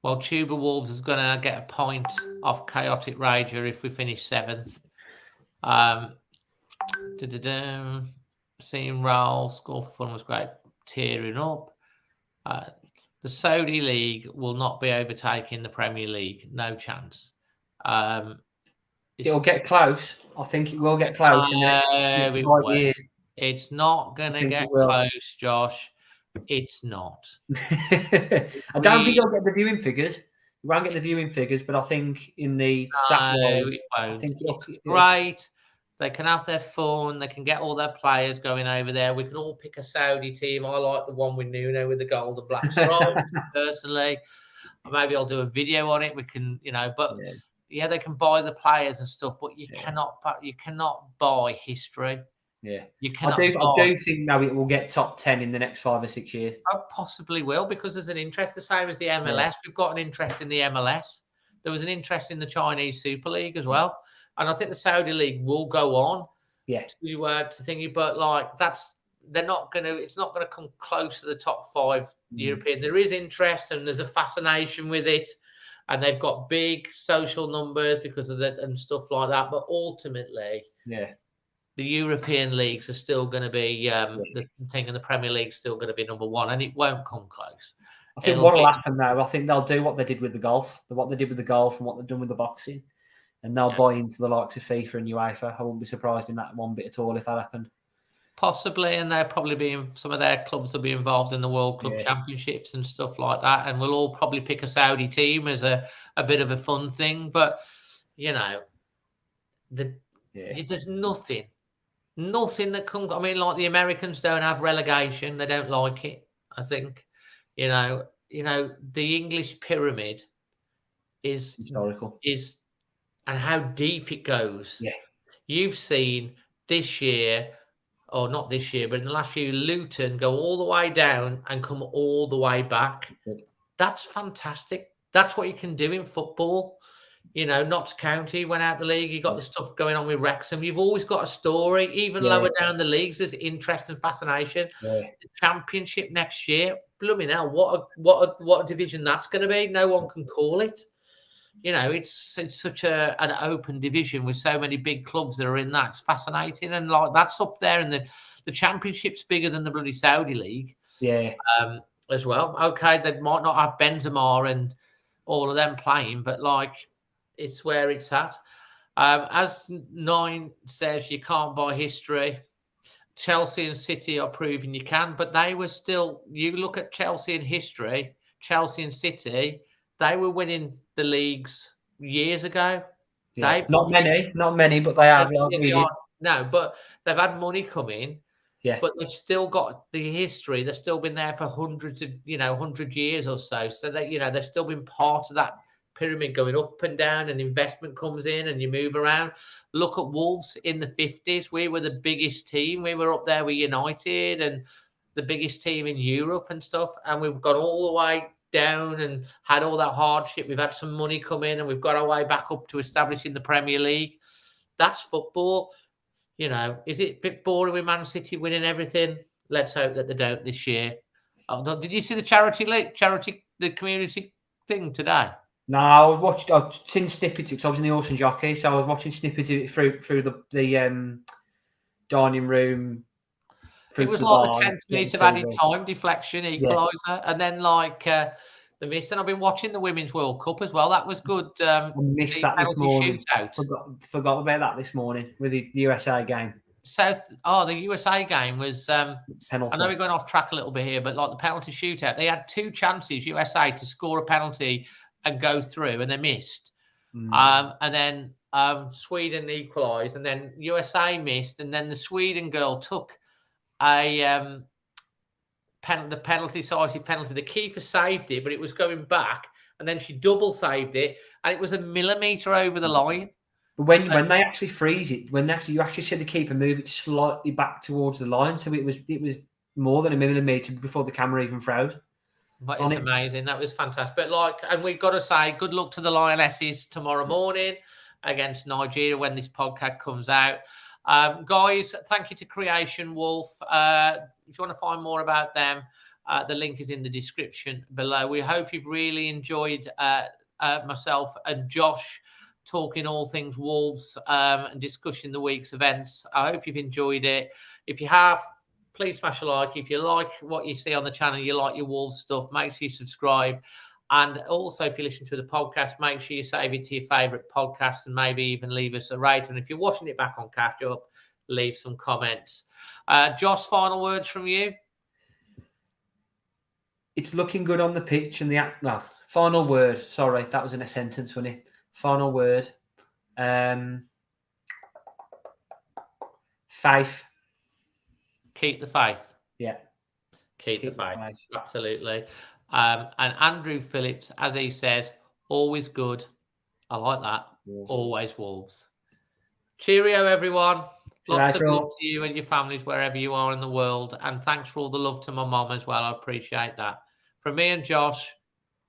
[SPEAKER 2] Well, Tuber Wolves is going to get a point off Chaotic Rager if we finish 7th. Seeing Raul score for fun was great. Tearing up. The Saudi League will not be overtaking the Premier League. No chance.
[SPEAKER 3] It'll get close. I think it will get close in the next 5 years.
[SPEAKER 2] It's not going to get close, Josh. It's not.
[SPEAKER 3] I don't think it'll get the viewing figures. It won't get the viewing figures, but I think in the stat wise, I think
[SPEAKER 2] it's great. They can have their fun. They can get all their players going over there. We can all pick a Saudi team. I like the one with Nuno with the gold and black stripes, personally. Maybe I'll do a video on it. We can, but yeah, they can buy the players and stuff, but you cannot buy history.
[SPEAKER 3] Yeah,
[SPEAKER 2] you cannot.
[SPEAKER 3] I do think now it will get top 10 in the next 5 or 6 years.
[SPEAKER 2] I possibly will, because there's an interest, the same as the MLS. Yeah. We've got an interest in the MLS. There was an interest in the Chinese Super League as well, and I think the Saudi League will go on.
[SPEAKER 3] Yeah,
[SPEAKER 2] to think, but they're not going to. It's not going to come close to the top 5 European. There is interest and there's a fascination with it, and they've got big social numbers because of that and stuff like that. But ultimately, the European leagues are still going to be the thing, and the Premier League is still going to be number 1, and it won't come close.
[SPEAKER 3] I think what will happen now, I think they'll do what they did with the golf, and what they've done with the boxing, and they'll buy into the likes of FIFA and UEFA. I wouldn't be surprised in that one bit at all if that happened.
[SPEAKER 2] Possibly, and they'll probably be some of their clubs will be involved in the World Club Championships and stuff like that, and we'll all probably pick a Saudi team as a bit of a fun thing. But there's nothing that can. I mean, like the Americans don't have relegation; they don't like it. I think, the English pyramid is
[SPEAKER 3] historical,
[SPEAKER 2] and how deep it goes.
[SPEAKER 3] Yeah,
[SPEAKER 2] you've seen this year. Or not this year, but in the last few, Luton go all the way down and come all the way back. That's fantastic. That's what you can do in football. Notts County went out the league. You got the stuff going on with Wrexham. You've always got a story. Even lower down the leagues, there's interest and fascination.
[SPEAKER 3] Yeah.
[SPEAKER 2] The Championship next year, blooming hell, what a division that's going to be. No one can call it. It's such an open division with so many big clubs that are in that. It's fascinating, and that's up there. And the Championship's bigger than the bloody Saudi League.
[SPEAKER 3] Yeah.
[SPEAKER 2] As well. Okay, they might not have Benzema and all of them playing, but it's where it's at. As 9 says, you can't buy history. Chelsea and City are proving you can, but they were still. You look at Chelsea in history, Chelsea and City. They were winning the leagues years ago.
[SPEAKER 3] Yeah. Not many, but they have.
[SPEAKER 2] No, but they've had money come in.
[SPEAKER 3] Yeah.
[SPEAKER 2] But they've still got the history. They've still been there for hundreds of, 100 years or so. So that, they've still been part of that pyramid going up and down, and investment comes in and you move around. Look at Wolves in the 50s. We were the biggest team. We were up there with United and the biggest team in Europe and stuff. And we've gone all the way down and had all that hardship. We've had some money come in and we've got our way back up to establishing the Premier League. That's football. Is it a bit boring with Man City winning everything? Let's hope that they don't this year. Did you see the community thing today?
[SPEAKER 3] No, I've seen snippets because I was in the horse and jockey, so I was watching snippets of it through the dining room.
[SPEAKER 2] It was like the 10th minute of added time, deflection, equaliser, and then the miss. And I've been watching the Women's World Cup as well. That was good.
[SPEAKER 3] I missed that this morning. Forgot about that this morning with the USA game.
[SPEAKER 2] So, the USA game was.
[SPEAKER 3] Penalty.
[SPEAKER 2] I know we're going off track a little bit here, but the penalty shootout, they had 2 chances, USA, to score a penalty and go through, and they missed. And then Sweden equalised, and then USA missed, and then the Sweden girl took the penalty. The keeper saved it, but it was going back, and then she double saved it, and it was a millimetre over the line.
[SPEAKER 3] But when they actually freeze it, you actually see the keeper move it slightly back towards the line, so it was more than a millimetre before the camera even froze.
[SPEAKER 2] But it's amazing. That was fantastic. But and we've got to say good luck to the Lionesses tomorrow morning against Nigeria when this podcast comes out. Guys, thank you to Creation Wolf. If you want to find more about them, the link is in the description below. We hope you've really enjoyed myself and Josh talking all things Wolves and discussing the week's events. I hope you've enjoyed it. If you have, please smash a like. If you like what you see on the channel, you like your Wolves stuff, make sure you subscribe. And also, if you listen to the podcast, make sure you save it to your favourite podcasts and maybe even leave us a rating. And if you're watching it back on Catch Up, leave some comments. Josh, final words from you?
[SPEAKER 3] It's looking good on the pitch. And final word. Sorry, that was in a sentence, wasn't it? Final word. Faith.
[SPEAKER 2] Keep the faith.
[SPEAKER 3] Yeah.
[SPEAKER 2] Keep the faith. Absolutely. And Andrew Phillips, as he says, always good. I like that. Wolves. Always Wolves. Cheerio, everyone. Lots of love to you and your families wherever you are in the world. And thanks for all the love to my mom as well. I appreciate that. From me and Josh,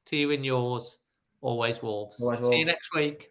[SPEAKER 2] to you and yours, always Wolves. See you next week.